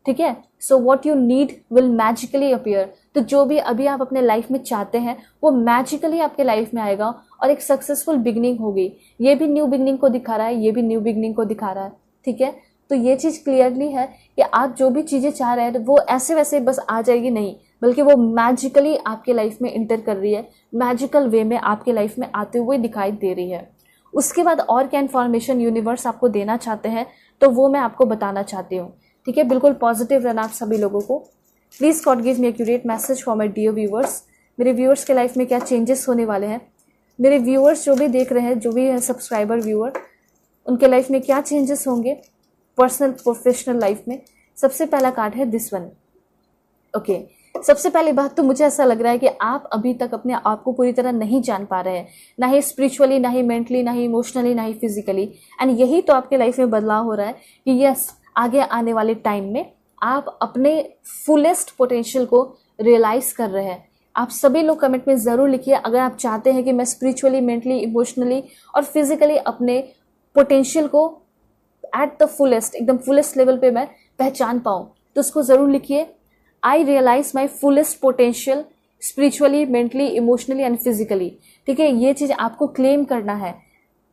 S1: ठीक है। So what you need will magically appear. तो जो भी अभी आप अपने लाइफ में चाहते हैं वो मैजिकली आपके लाइफ में आएगा और एक सक्सेसफुल बिगनिंग होगी। ये भी न्यू बिगनिंग को दिखा रहा है, ये भी न्यू बिगनिंग को दिखा रहा है, ठीक है। तो ये चीज क्लियरली है कि आप जो भी चीजें चाह रहे हैं तो वो ऐसे वैसे बस आ जाएगी नहीं, बल्कि वो मैजिकली आपके लाइफ में इंटर कर रही है, मैजिकल वे में आपके लाइफ में आते हुए दिखाई दे रही है। उसके बाद और क्या इन्फॉर्मेशन यूनिवर्स आपको देना चाहते हैं तो वो मैं आपको बताना चाहती हूँ, ठीक है। बिल्कुल पॉजिटिव रहना आप सभी लोगों को। Please God give me accurate message for my dear viewers. मेरे व्यूअर्स के लाइफ में क्या चेंजेस होने वाले हैं, मेरे व्यूअर्स जो भी देख रहे हैं, जो भी है सब्सक्राइबर व्यूअर, उनके लाइफ में क्या चेंजेस होंगे पर्सनल प्रोफेशनल लाइफ में। सबसे पहला कार्ड है दिस वन। ओके, सबसे पहली बात तो मुझे ऐसा लग रहा है कि आप अभी तक अपने आप को पूरी तरह नहीं जान पा रहे हैं, ना ही स्पिरिचुअली, ना ही मेंटली, ना ही इमोशनली, ना ही फिजिकली। एंड यही तो आपके लाइफ में बदलाव हो रहा है कि यस, आगे आने वाले टाइम में आप अपने फुलेस्ट पोटेंशियल को रियलाइज कर रहे हैं। आप सभी लोग कमेंट में ज़रूर लिखिए अगर आप चाहते हैं कि मैं स्पिरिचुअली, मेंटली, इमोशनली और फिजिकली अपने पोटेंशियल को एट द फुलेस्ट, एकदम फुलेस्ट लेवल पे मैं पहचान पाऊँ, तो उसको ज़रूर लिखिए। I realise my fullest potential spiritually, mentally, emotionally and physically, ठीक है। ये चीज़ आपको क्लेम करना है।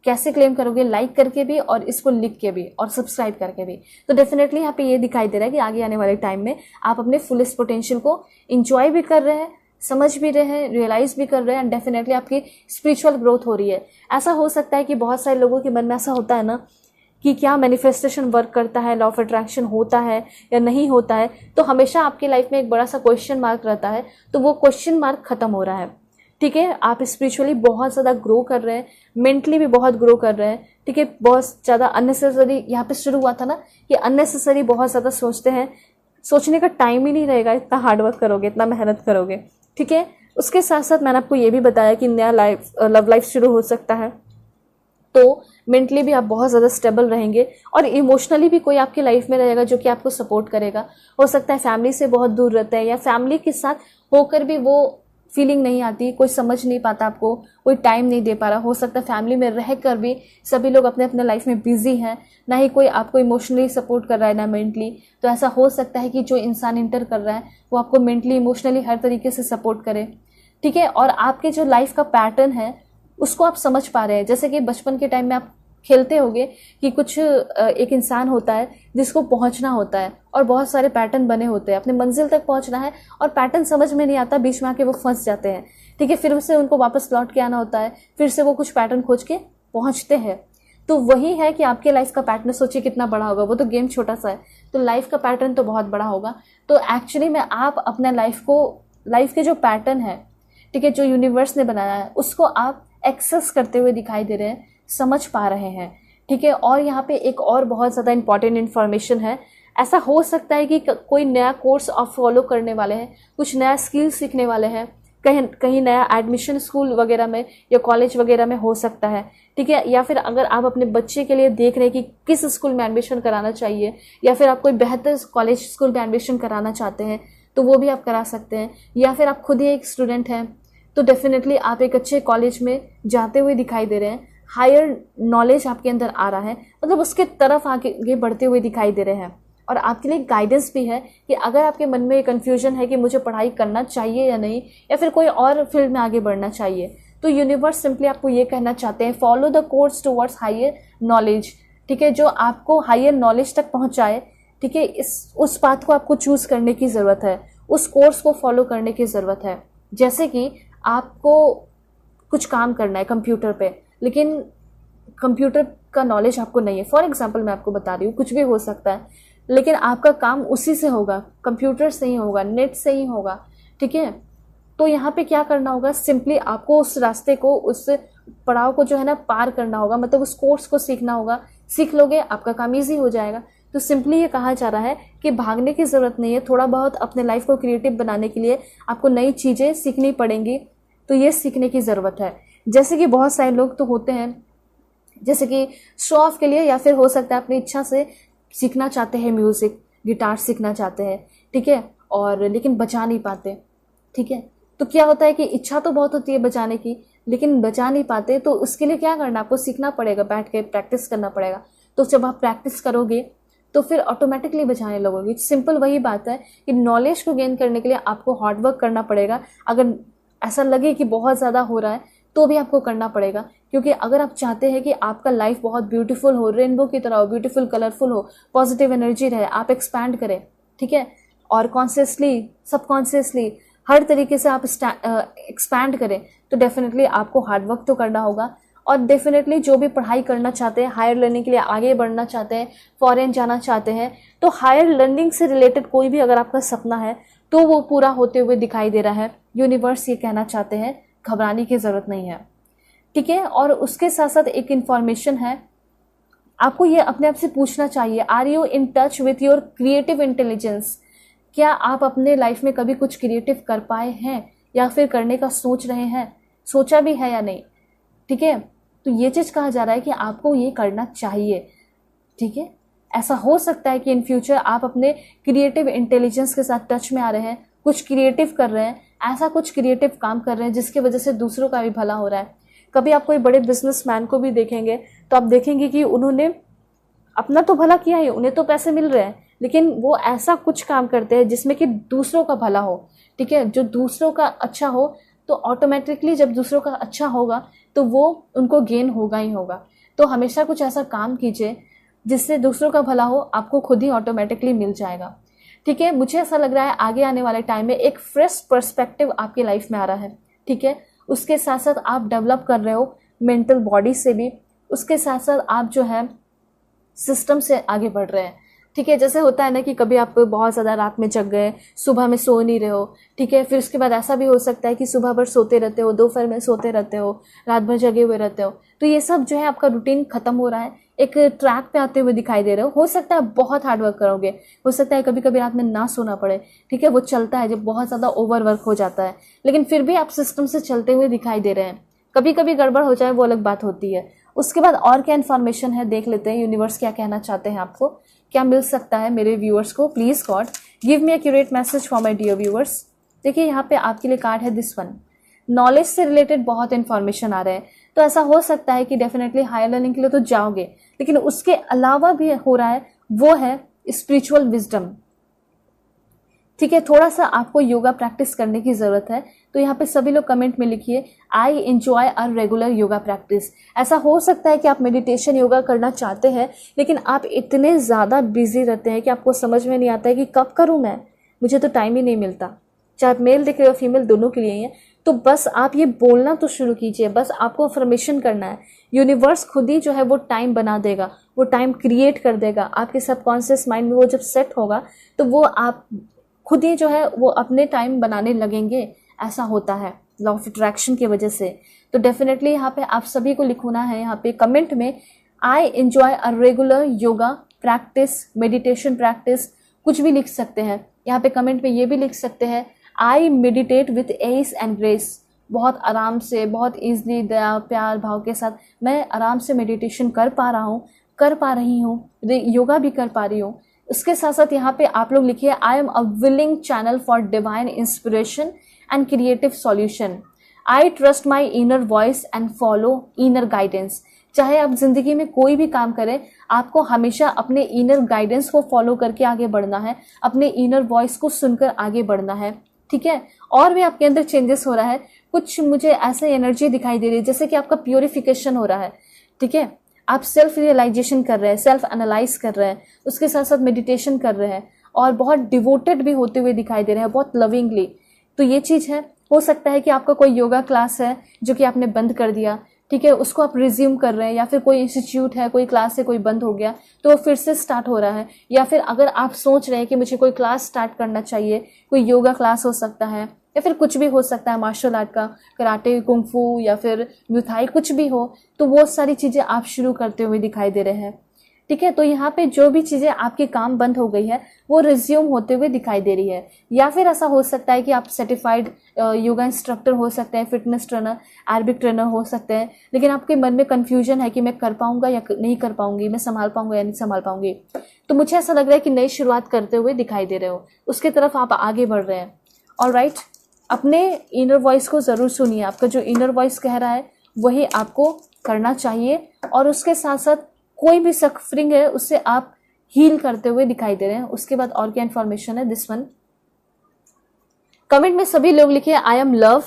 S1: कैसे क्लेम करोगे? लाइक करके भी, और इसको लिख के भी, और सब्सक्राइब करके भी। तो डेफिनेटली यहाँ पे ये दिखाई दे रहा है कि आगे आने वाले टाइम में आप अपने फुलेस्ट पोटेंशियल को इंजॉय भी कर रहे हैं, समझ भी रहे हैं, रियलाइज भी कर रहे हैं, एंड डेफिनेटली आपकी स्पिरिचुअल ग्रोथ हो रही है। ऐसा हो सकता है कि बहुत सारे लोगों के मन में ऐसा होता है ना कि क्या मैनिफेस्टेशन वर्क करता है, लॉ ऑफ अट्रैक्शन होता है या नहीं होता है, तो हमेशा आपकी लाइफ में एक बड़ा सा क्वेश्चन मार्क रहता है। तो वो क्वेश्चन मार्क खत्म हो रहा है, ठीक है। आप स्पिरिचुअली बहुत ज़्यादा ग्रो कर रहे हैं, मेंटली भी बहुत ग्रो कर रहे हैं, ठीक है। बहुत ज़्यादा अननेसेसरी, यहाँ पे शुरू हुआ था ना कि अननेसेसरी बहुत ज़्यादा सोचते हैं, सोचने का टाइम ही नहीं रहेगा, इतना हार्डवर्क करोगे, इतना मेहनत करोगे, ठीक है। उसके साथ साथ मैंने आपको ये भी बताया कि नया लव लाइफ शुरू हो सकता है, तो मेंटली भी आप बहुत ज़्यादा स्टेबल रहेंगे, और इमोशनली भी कोई आपकी लाइफ में रहेगा जो कि आपको सपोर्ट करेगा। हो सकता है फैमिली से बहुत दूर रहते हैं या फैमिली के साथ होकर भी वो फीलिंग नहीं आती, कोई समझ नहीं पाता आपको, कोई टाइम नहीं दे पा रहा। हो सकता है फैमिली में रह कर भी सभी लोग अपने अपने लाइफ में बिजी हैं, ना ही कोई आपको इमोशनली सपोर्ट कर रहा है ना मेंटली। तो ऐसा हो सकता है कि जो इंसान इंटर कर रहा है वो आपको मेंटली इमोशनली हर तरीके से सपोर्ट करे, ठीक है। और आपके जो लाइफ का पैटर्न है उसको आप समझ पा रहे हैं। जैसे कि बचपन के टाइम में आप खेलते होंगे कि कुछ एक इंसान होता है जिसको पहुंचना होता है और बहुत सारे पैटर्न बने होते हैं, अपने मंजिल तक पहुंचना है और पैटर्न समझ में नहीं आता, बीच में आके वो फंस जाते हैं, ठीक है। फिर उससे उनको वापस लौट के आना होता है, फिर से वो कुछ पैटर्न खोज के पहुंचते हैं। तो वही है कि आपके लाइफ का पैटर्न सोचिए कितना बड़ा होगा। वो तो गेम छोटा सा है, तो लाइफ का पैटर्न तो बहुत बड़ा होगा। तो एक्चुअली में आप अपने लाइफ के जो पैटर्न है, ठीक है, जो यूनिवर्स ने बनाया है उसको आप एक्सेस करते हुए दिखाई दे रहे हैं, समझ पा रहे हैं, ठीक है। और यहाँ पे एक और बहुत ज़्यादा इंपॉर्टेंट इन्फॉर्मेशन है। ऐसा हो सकता है कि कोई नया कोर्स आप फॉलो करने वाले हैं, कुछ नया स्किल सीखने वाले हैं, कहीं नया एडमिशन स्कूल वगैरह में या कॉलेज वगैरह में हो सकता है, ठीक है। या फिर अगर आप अपने बच्चे के लिए देख रहे हैं कि किस स्कूल में एडमिशन कराना चाहिए, या फिर आप कोई बेहतर कॉलेज स्कूल में एडमिशन कराना चाहते हैं तो वो भी आप करा सकते हैं। या फिर आप खुद ही एक स्टूडेंट हैं तो डेफिनेटली आप एक अच्छे कॉलेज में जाते हुए दिखाई दे रहे हैं, हायर नॉलेज आपके अंदर आ रहा है, मतलब उसके तरफ आगे बढ़ते हुए दिखाई दे रहे हैं। और आपके लिए गाइडेंस भी है कि अगर आपके मन में कन्फ्यूजन है कि मुझे पढ़ाई करना चाहिए या नहीं, या फिर कोई और फील्ड में आगे बढ़ना चाहिए, तो यूनिवर्स सिंपली आपको ये कहना चाहते हैं, follow the course towards higher knowledge, ठीक है, जो आपको हायर नॉलेज तक पहुंचाए, ठीक है। उस पाथ को आपको चूज करने की ज़रूरत है, उस कोर्स को फॉलो करने की ज़रूरत है। जैसे कि आपको कुछ काम करना है कंप्यूटर पे, लेकिन कंप्यूटर का नॉलेज आपको नहीं है, फॉर एग्जांपल मैं आपको बता रही हूँ, कुछ भी हो सकता है, लेकिन आपका काम उसी से होगा, कंप्यूटर से ही होगा, नेट से ही होगा, ठीक है। तो यहाँ पे क्या करना होगा, सिंपली आपको उस रास्ते को, उस पड़ाव को जो है ना पार करना होगा, मतलब उस कोर्स को सीखना होगा। सीख लोगे आपका काम ईजी हो जाएगा। तो सिंपली ये कहा जा रहा है कि भागने की ज़रूरत नहीं है, थोड़ा बहुत अपने लाइफ को क्रिएटिव बनाने के लिए आपको नई चीज़ें सीखनी पड़ेंगी, तो ये सीखने की ज़रूरत है। जैसे कि बहुत सारे लोग तो होते हैं जैसे कि शो ऑफ के लिए, या फिर हो सकता है अपनी इच्छा से सीखना चाहते हैं, म्यूज़िक गिटार सीखना चाहते हैं, ठीक है, और लेकिन बजा नहीं पाते, ठीक है। तो क्या होता है कि इच्छा तो बहुत होती है बजाने की, लेकिन बजा नहीं पाते, तो उसके लिए क्या करना, आपको सीखना पड़ेगा, बैठ के प्रैक्टिस करना पड़ेगा। तो जब आप प्रैक्टिस करोगे तो फिर ऑटोमेटिकली बजाने लगोगे। सिंपल वही बात है कि नॉलेज को गेन करने के लिए आपको हार्ड वर्क करना पड़ेगा। अगर ऐसा लगे कि बहुत ज़्यादा हो रहा है तो भी आपको करना पड़ेगा, क्योंकि अगर आप चाहते हैं कि आपका लाइफ बहुत ब्यूटीफुल हो, रेनबो की तरह हो, ब्यूटीफुल कलरफुल हो, पॉजिटिव एनर्जी रहे, आप एक्सपैंड करें, ठीक है, और कॉन्शियसली सबकॉन्शियसली हर तरीके से आप एक्सपैंड करें, तो डेफिनेटली आपको हार्ड वर्क तो करना होगा। और डेफिनेटली जो भी पढ़ाई करना चाहते हैं, हायर लर्निंग के लिए आगे बढ़ना चाहते हैं, फॉरेन जाना चाहते हैं, तो हायर लर्निंग से रिलेटेड कोई भी अगर आपका सपना है तो वो पूरा होते हुए दिखाई दे रहा है। यूनिवर्स ये कहना चाहते हैं, घबराने की ज़रूरत नहीं है, ठीक है। और उसके साथ साथ एक इन्फॉर्मेशन है, आपको ये अपने आप से पूछना चाहिए, are you in touch with your creative intelligence. क्या आप अपने लाइफ में कभी कुछ क्रिएटिव कर पाए हैं, या फिर करने का सोच रहे हैं, सोचा भी है या नहीं, ठीक है। तो ये चीज़ कहा जा रहा है कि आपको ये करना चाहिए, ठीक है। ऐसा हो सकता है कि इन फ्यूचर आप अपने क्रिएटिव इंटेलिजेंस के साथ टच में आ रहे हैं, कुछ क्रिएटिव कर रहे हैं, ऐसा कुछ क्रिएटिव काम कर रहे हैं जिसकी वजह से दूसरों का भी भला हो रहा है। कभी आप कोई बड़े बिजनेसमैन को भी देखेंगे तो आप देखेंगे कि उन्होंने अपना तो भला किया है, उन्हें तो पैसे मिल रहे हैं, लेकिन वो ऐसा कुछ काम करते हैं जिसमें कि दूसरों का भला हो, ठीक है, जो दूसरों का अच्छा हो। तो ऑटोमेटिकली जब दूसरों का अच्छा होगा तो वो उनको गेन होगा ही होगा। तो हमेशा कुछ ऐसा काम कीजिए जिससे दूसरों का भला हो, आपको खुद ही ऑटोमेटिकली मिल जाएगा, ठीक है। मुझे ऐसा लग रहा है आगे आने वाले टाइम में एक फ्रेश पर्सपेक्टिव आपकी लाइफ में आ रहा है, ठीक है। उसके साथ साथ आप डेवलप कर रहे हो मेंटल बॉडी से भी, उसके साथ साथ आप जो है सिस्टम से आगे बढ़ रहे हैं, ठीक है। जैसे होता है ना कि कभी आप बहुत ज़्यादा रात में जग गए, सुबह में सो नहीं रहे हो, ठीक है, फिर उसके बाद ऐसा भी हो सकता है कि सुबह भर सोते रहते हो, दोपहर में सोते रहते हो, रात भर जगे हुए रहते हो। तो ये सब जो है आपका रूटीन खत्म हो रहा है, एक ट्रैक पे आते हुए दिखाई दे रहे हो सकता है बहुत हार्ड वर्क करोगे, हो सकता है कभी कभी रात में ना सोना पड़े, ठीक है, वो चलता है जब बहुत ज़्यादा ओवर वर्क हो जाता है, लेकिन फिर भी आप सिस्टम से चलते हुए दिखाई दे रहे हैं। कभी कभी गड़बड़ हो जाए वो अलग बात होती है। उसके बाद और क्या इन्फॉर्मेशन है देख लेते हैं, यूनिवर्स क्या कहना चाहते हैं, आपको क्या मिल सकता है मेरे व्यूअर्स को। Please God give me accurate message for my dear viewers. देखिए यहाँ पे आपके लिए कार्ड है दिस वन, नॉलेज से रिलेटेड बहुत इन्फॉर्मेशन आ रहे हैं। तो ऐसा हो सकता है कि डेफिनेटली हायर लर्निंग के लिए तो जाओगे, लेकिन उसके अलावा भी हो रहा है, वो है स्पिरिचुअल विजडम। ठीक है, थोड़ा सा आपको योगा प्रैक्टिस करने की जरूरत है। तो यहाँ पे सभी लोग कमेंट में लिखिए, I enjoy a regular yoga practice. ऐसा हो सकता है कि आप मेडिटेशन योगा करना चाहते हैं, लेकिन आप इतने ज़्यादा बिजी रहते हैं कि आपको समझ में नहीं आता है कि कब करूँ मैं, मुझे तो टाइम ही नहीं मिलता। चाहे आप मेल दिख रहे हो फीमेल, दोनों के लिए ही है। तो बस आप ये बोलना तो शुरू कीजिए, बस आपको अफर्मेशन करना है। यूनिवर्स खुद ही जो है वो टाइम बना देगा, वो टाइम क्रिएट कर देगा आपके सबकॉन्शियस माइंड में। वो जब सेट होगा तो वो आप खुद ही जो है वो अपने टाइम बनाने लगेंगे। ऐसा होता है लॉ ऑफ अट्रैक्शन की वजह से। तो डेफिनेटली यहाँ पे आप सभी को लिखना है यहाँ पे कमेंट में, I enjoy a regular yoga practice, meditation practice, कुछ भी लिख सकते हैं। यहाँ पे कमेंट में ये भी लिख सकते हैं, I meditate with S and grace. बहुत आराम से, बहुत ईजिली, दया प्यार भाव के साथ मैं आराम से मेडिटेशन कर पा रहा हूँ, कर पा रही हूँ, योगा भी कर पा रही हूँ। उसके साथ साथ यहाँ पे आप लोग लिखिए, I am a willing channel for divine inspiration and creative solution. I trust my inner voice and follow inner guidance. चाहे आप जिंदगी में कोई भी काम करें, आपको हमेशा अपने इनर गाइडेंस को फॉलो करके आगे बढ़ना है, अपने इनर वॉइस को सुनकर आगे बढ़ना है। ठीक है, और भी आपके अंदर चेंजेस हो रहा है। कुछ मुझे ऐसे एनर्जी दिखाई दे रही है जैसे कि आपका प्योरिफिकेशन हो रहा है। ठीक है, आप सेल्फ रियलाइजेशन कर रहे हैं, सेल्फ एनालाइज कर रहे हैं, उसके साथ साथ मेडिटेशन कर रहे हैं और बहुत डिवोटेड भी होते हुए दिखाई दे रहे हैं, बहुत लविंगली। तो ये चीज़ है। हो सकता है कि आपका कोई योगा क्लास है जो कि आपने बंद कर दिया, ठीक है, उसको आप रिज्यूम कर रहे हैं, या फिर कोई इंस्टीट्यूट है, कोई क्लास है, कोई बंद हो गया तो वो फिर से स्टार्ट हो रहा है। या फिर अगर आप सोच रहे हैं कि मुझे कोई क्लास स्टार्ट करना चाहिए, कोई योगा क्लास हो सकता है या फिर कुछ भी हो सकता है, मार्शल आर्ट का, कराटे, कुंफू या फिर म्यूथाई, कुछ भी हो, तो वो सारी चीज़ें आप शुरू करते हुए दिखाई दे रहे हैं। ठीक है, तो यहाँ पे जो भी चीज़ें आपके काम बंद हो गई है वो रिज्यूम होते हुए दिखाई दे रही है। या फिर ऐसा हो सकता है कि आप सर्टिफाइड योगा इंस्ट्रक्टर हो सकते हैं, फिटनेस ट्रेनर, एरोबिक ट्रेनर हो सकते हैं, लेकिन आपके मन में कन्फ्यूजन है कि मैं कर पाऊंगा या नहीं कर पाऊंगी, मैं संभाल पाऊंगा या नहीं संभाल पाऊंगी। तो मुझे ऐसा लग रहा है कि नई शुरुआत करते हुए दिखाई दे रहे हो, उसकी तरफ आप आगे बढ़ रहे हैं। ऑलराइट, अपने इनर वॉइस को ज़रूर सुनिए। आपका जो इनर वॉइस कह रहा है वही आपको करना चाहिए, और उसके साथ साथ कोई भी सफरिंग है उससे आप हील करते हुए दिखाई दे रहे हैं। उसके बाद और क्या इन्फॉर्मेशन है, दिस वन कमेंट में सभी लोग लिखिए, I M love,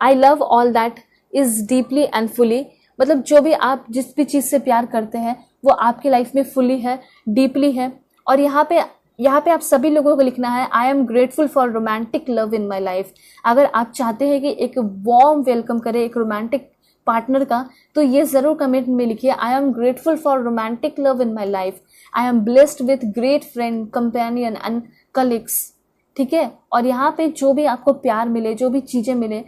S1: I love all that is deeply and fully. मतलब जो भी आप जिस भी चीज़ से प्यार करते हैं वो आपकी लाइफ में फुली है, डीपली है। और यहाँ पे आप सभी लोगों को लिखना है, I am grateful for romantic love in my life. अगर आप चाहते हैं कि एक वार्म वेलकम करें एक रोमांटिक पार्टनर का, तो ये जरूर कमेंट में लिखिए, I am grateful for romantic love in my life, I am blessed with great friend, companion and colleagues. ठीक है, और यहाँ पे जो भी आपको प्यार मिले, जो भी चीज़ें मिले,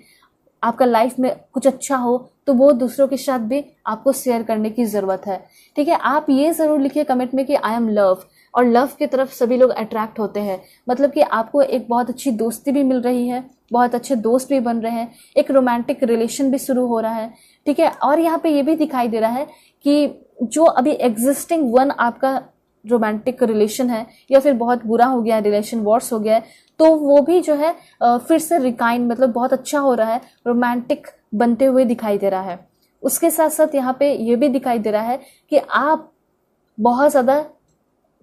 S1: आपका लाइफ में कुछ अच्छा हो, तो वो दूसरों के साथ भी आपको शेयर करने की ज़रूरत है। ठीक है, आप ये ज़रूर लिखिए कमेंट में कि आई एम लव, और लव की तरफ सभी लोग अट्रैक्ट होते हैं। मतलब कि आपको एक बहुत अच्छी दोस्ती भी मिल रही है, बहुत अच्छे दोस्त भी बन रहे हैं, एक रोमांटिक रिलेशन भी शुरू हो रहा है। ठीक है, और यहाँ पे ये भी दिखाई दे रहा है कि जो अभी एग्जिस्टिंग वन आपका रोमांटिक रिलेशन है या फिर बहुत बुरा हो गया है, रिलेशन वॉर्स हो गया है, तो वो भी जो है फिर से रिकाइंड, मतलब बहुत अच्छा हो रहा है, रोमांटिक बनते हुए दिखाई दे रहा है। उसके साथ साथ यहाँ पे ये भी दिखाई दे रहा है कि आप बहुत ज़्यादा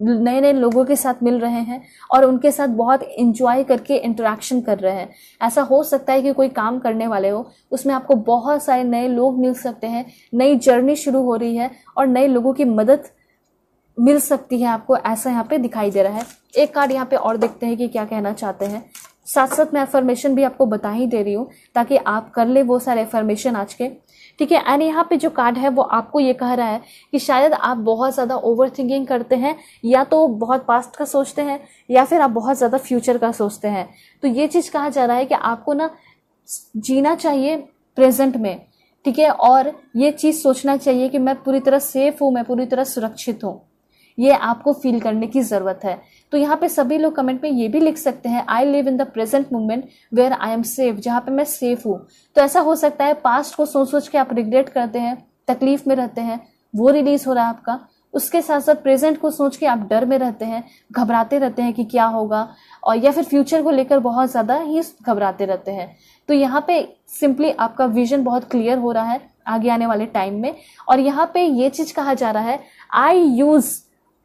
S1: नए नए लोगों के साथ मिल रहे हैं और उनके साथ बहुत इंजॉय करके इंटरेक्शन कर रहे हैं। ऐसा हो सकता है कि कोई काम करने वाले हो, उसमें आपको बहुत सारे नए लोग मिल सकते हैं, नई जर्नी शुरू हो रही है और नए लोगों की मदद मिल सकती है आपको, ऐसा यहाँ पे दिखाई दे रहा है। एक कार्ड यहाँ पे और देखते हैं कि क्या कहना चाहते हैं। साथ साथ मैं अफर्मेशन भी आपको बता ही दे रही हूँ ताकि आप कर ले वो सारे अफर्मेशन आज के। ठीक है, एंड यहाँ पे जो कार्ड है वो आपको ये कह रहा है कि शायद आप बहुत ज़्यादा ओवर थिंकिंग करते हैं, या तो बहुत पास्ट का सोचते हैं या फिर आप बहुत ज़्यादा फ्यूचर का सोचते हैं। तो ये चीज़ कहा जा रहा है कि आपको ना जीना चाहिए प्रेजेंट में। ठीक है, और ये चीज़ सोचना चाहिए कि मैं पूरी तरह सेफ हूँ, मैं पूरी तरह सुरक्षित हूँ, ये आपको फील करने की ज़रूरत है। तो यहाँ पे सभी लोग कमेंट में ये भी लिख सकते हैं, I live in the present moment where I am safe, जहाँ पे मैं सेफ हूँ। तो ऐसा हो सकता है पास्ट को सोच सोच के आप रिग्रेट करते हैं, तकलीफ में रहते हैं, वो रिलीज हो रहा है आपका। उसके साथ साथ प्रेजेंट को सोच के आप डर में रहते हैं, घबराते रहते हैं कि क्या होगा, और या फिर फ्यूचर को लेकर बहुत ज़्यादा ही घबराते रहते हैं। तो यहाँ पे सिंपली आपका विजन बहुत क्लियर हो रहा है आगे आने वाले टाइम में। और यहाँ पे ये चीज़ कहा जा रहा है, I use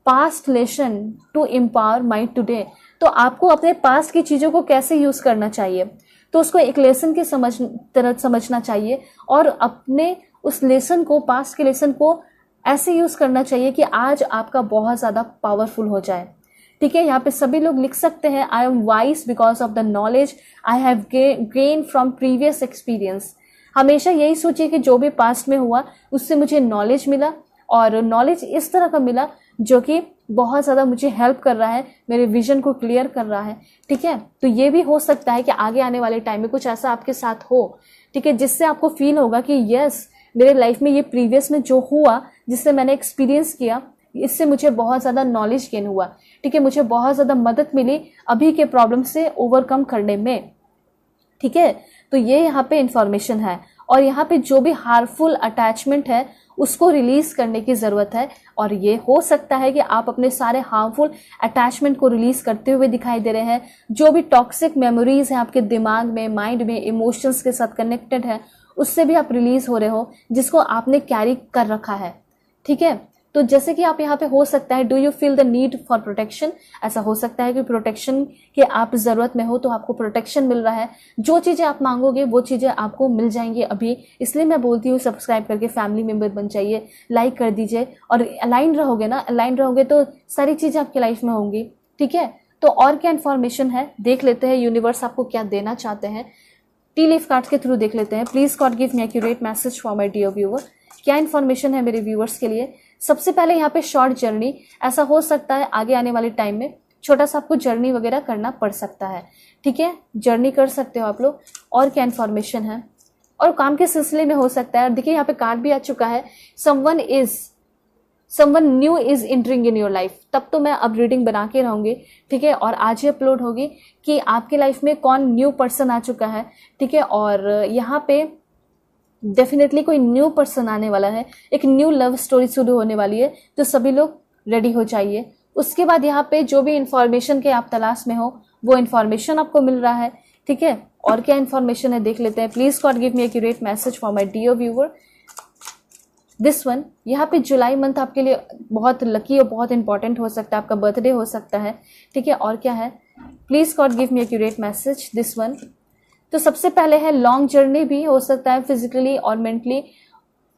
S1: past lesson to empower my today. तो आपको अपने पास्ट की चीज़ों को कैसे यूज़ करना चाहिए, तो उसको एक लेसन के तरह समझना चाहिए और अपने उस लेसन को, पास्ट के लेसन को ऐसे यूज़ करना चाहिए कि आज आपका बहुत ज़्यादा पावरफुल हो जाए। ठीक है, यहाँ पे सभी लोग लिख सकते हैं, I am wise because of the knowledge I have gain from previous experience. हमेशा यही सोचिए कि जो भी पास्ट में हुआ उससे मुझे नॉलेज मिला, और नॉलेज इस तरह का मिला जो कि बहुत ज़्यादा मुझे हेल्प कर रहा है, मेरे विजन को क्लियर कर रहा है। ठीक है, तो ये भी हो सकता है कि आगे आने वाले टाइम में कुछ ऐसा आपके साथ हो, ठीक है, जिससे आपको फील होगा कि यस, मेरे लाइफ में ये प्रीवियस में जो हुआ, जिससे मैंने एक्सपीरियंस किया, इससे मुझे बहुत ज़्यादा नॉलेज गेन हुआ। ठीक है, मुझे बहुत ज़्यादा मदद मिली अभी के प्रॉब्लम से ओवरकम करने में। ठीक है, तो ये यहाँ पे इंफॉर्मेशन है। और यहाँ पे जो भी हार्मफुल अटैचमेंट है उसको रिलीज करने की ज़रूरत है, और ये हो सकता है कि आप अपने सारे हार्मफुल अटैचमेंट को रिलीज करते हुए दिखाई दे रहे हैं। जो भी टॉक्सिक मेमोरीज हैं आपके दिमाग में, माइंड में, इमोशंस के साथ कनेक्टेड है, उससे भी आप रिलीज हो रहे हो, जिसको आपने कैरी कर रखा है। ठीक है, तो जैसे कि आप यहाँ पे हो सकता है, do you feel the need for protection. ऐसा हो सकता है कि प्रोटेक्शन के आप ज़रूरत में हो, तो आपको प्रोटेक्शन मिल रहा है। जो चीज़ें आप मांगोगे वो चीज़ें आपको मिल जाएंगी अभी। इसलिए मैं बोलती हूँ सब्सक्राइब करके फैमिली मेम्बर बन जाइए, लाइक कर दीजिए, और अलाइन रहोगे ना, अलाइन रहोगे तो सारी चीज़ें आपकी लाइफ में होंगी। ठीक है, तो और क्या इन्फॉर्मेशन है देख लेते हैं, यूनिवर्स आपको क्या देना चाहते हैं। टी लीफ कार्ड्स के थ्रू देख लेते हैं। Please God give me accurate message for my dear viewer. क्या इन्फॉर्मेशन है मेरे व्यूअर्स के लिए। सबसे पहले यहाँ पे शॉर्ट जर्नी, ऐसा हो सकता है आगे आने वाले टाइम में छोटा सा आपको जर्नी वगैरह करना पड़ सकता है। ठीक है, जर्नी कर सकते हो आप लोग। और क्या इन्फॉर्मेशन है, और काम के सिलसिले में हो सकता है। देखिए यहाँ पे कार्ड भी आ चुका है, someone new is entering in your life. तब तो मैं अब रीडिंग बना के रहूंगी, ठीक है, और आज ही अपलोड होगी कि आपके लाइफ में कौन न्यू पर्सन आ चुका है। ठीक है, और यहाँ पे डेफिनेटली कोई न्यू पर्सन आने वाला है, एक न्यू लव स्टोरी शुरू होने वाली है, तो सभी लोग रेडी हो जाइए। उसके बाद यहाँ पे जो भी इंफॉर्मेशन के आप तलाश में हो वो इंफॉर्मेशन आपको मिल रहा है। ठीक है, और क्या इन्फॉर्मेशन है देख लेते हैं। Please God give me accurate message for my dear viewer. This one, यहाँ पे जुलाई मंथ आपके लिए बहुत लकी और बहुत इंपॉर्टेंट हो सकता है, आपका बर्थडे हो सकता है। ठीक है, और क्या है, please God give me accurate message this one. तो सबसे पहले है लॉन्ग जर्नी भी हो सकता है, फिजिकली और मेंटली।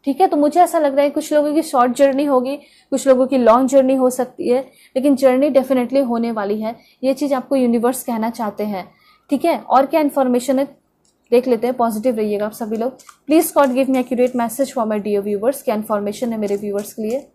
S1: ठीक है, तो मुझे ऐसा लग रहा है कुछ लोगों की शॉर्ट जर्नी होगी, कुछ लोगों की लॉन्ग जर्नी हो सकती है, लेकिन जर्नी डेफिनेटली होने वाली है। ये चीज़ आपको यूनिवर्स कहना चाहते हैं। ठीक है, और क्या इन्फॉर्मेशन है देख लेते हैं। पॉजिटिव रहिएगा आप सभी लोग। Please God give me accurate message for my dear viewers. क्या इन्फॉर्मेशन है मेरे व्यूवर्स के लिए।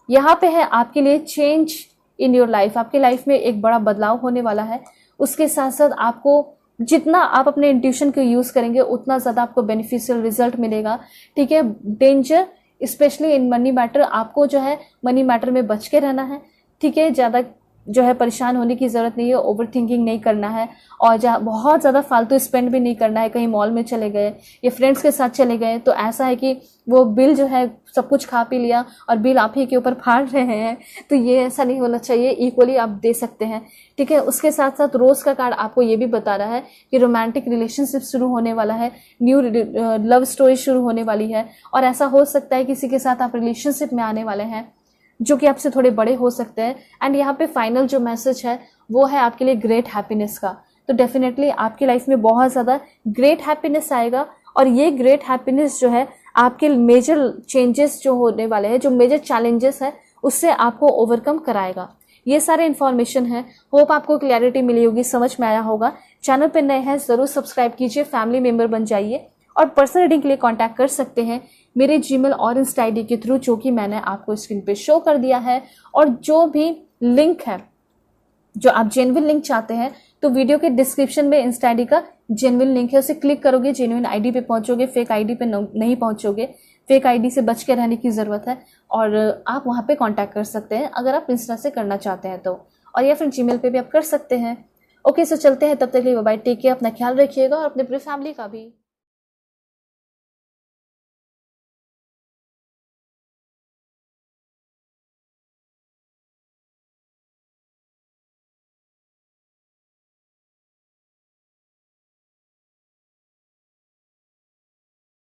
S1: यहाँ पे है आपके लिए चेंज इन योर लाइफ। आपके लाइफ में एक बड़ा बदलाव होने वाला है। उसके साथ साथ आपको जितना आप अपने इंट्यूशन को यूज करेंगे उतना ज्यादा आपको बेनिफिशियल रिजल्ट मिलेगा। ठीक है, danger specially in money matter, आपको जो है मनी मैटर में बच के रहना है। ठीक है, ज्यादा जो है परेशान होने की ज़रूरत नहीं है, ओवर थिंकिंग नहीं करना है, और बहुत ज़्यादा फालतू स्पेंड भी नहीं करना है। कहीं मॉल में चले गए या फ्रेंड्स के साथ चले गए तो ऐसा है कि वो बिल जो है सब कुछ खा पी लिया और बिल आप ही के ऊपर फाड़ रहे हैं, तो ये ऐसा नहीं होना चाहिए। इक्वली आप दे सकते हैं। ठीक है, उसके साथ साथ रोज़ का कार्ड आपको ये भी बता रहा है कि रोमांटिक रिलेशनशिप शुरू होने वाला है, न्यू लव स्टोरी शुरू होने वाली है, और ऐसा हो सकता है किसी के साथ आप रिलेशनशिप में आने वाले हैं जो कि आपसे थोड़े बड़े हो सकते हैं। एंड यहाँ पे फाइनल जो मैसेज है वो है आपके लिए ग्रेट हैप्पीनेस का। तो डेफिनेटली आपकी लाइफ में बहुत ज़्यादा ग्रेट हैप्पीनेस आएगा, और ये ग्रेट हैप्पीनेस जो है आपके मेजर चेंजेस जो होने वाले हैं, जो मेजर चैलेंजेस है, उससे आपको ओवरकम कराएगा। ये सारे इन्फॉर्मेशन है। होप आपको क्लैरिटी मिली होगी, समझ में आया होगा। चैनल पर नए हैं ज़रूर सब्सक्राइब कीजिए, फैमिली मेम्बर बन जाइए, और पर्सनल रीडिंग के लिए कांटेक्ट कर सकते हैं मेरे जीमेल और इंस्टा आईडी के थ्रू, जो कि मैंने आपको स्क्रीन पे शो कर दिया है। और जो भी लिंक है, जो आप जेन्युइन लिंक चाहते हैं, तो वीडियो के डिस्क्रिप्शन में इंस्टा आईडी का जेन्युइन लिंक है, उसे क्लिक करोगे, जेन्युइन आईडी पे पहुंचोगे, फेक आईडी पे नहीं पहुंचोगे। फेक आईडी से बच के रहने की ज़रूरत है, और आप वहाँ पे कांटेक्ट कर सकते हैं अगर आप इंस्टा से करना चाहते हैं तो, और या फिर जीमेल पे भी आप कर सकते हैं। ओके, सो चलते हैं, तब तक के लिए बाय बाय, टेक केयर, अपना ख्याल रखिएगा और अपने पूरी फैमिली का भी।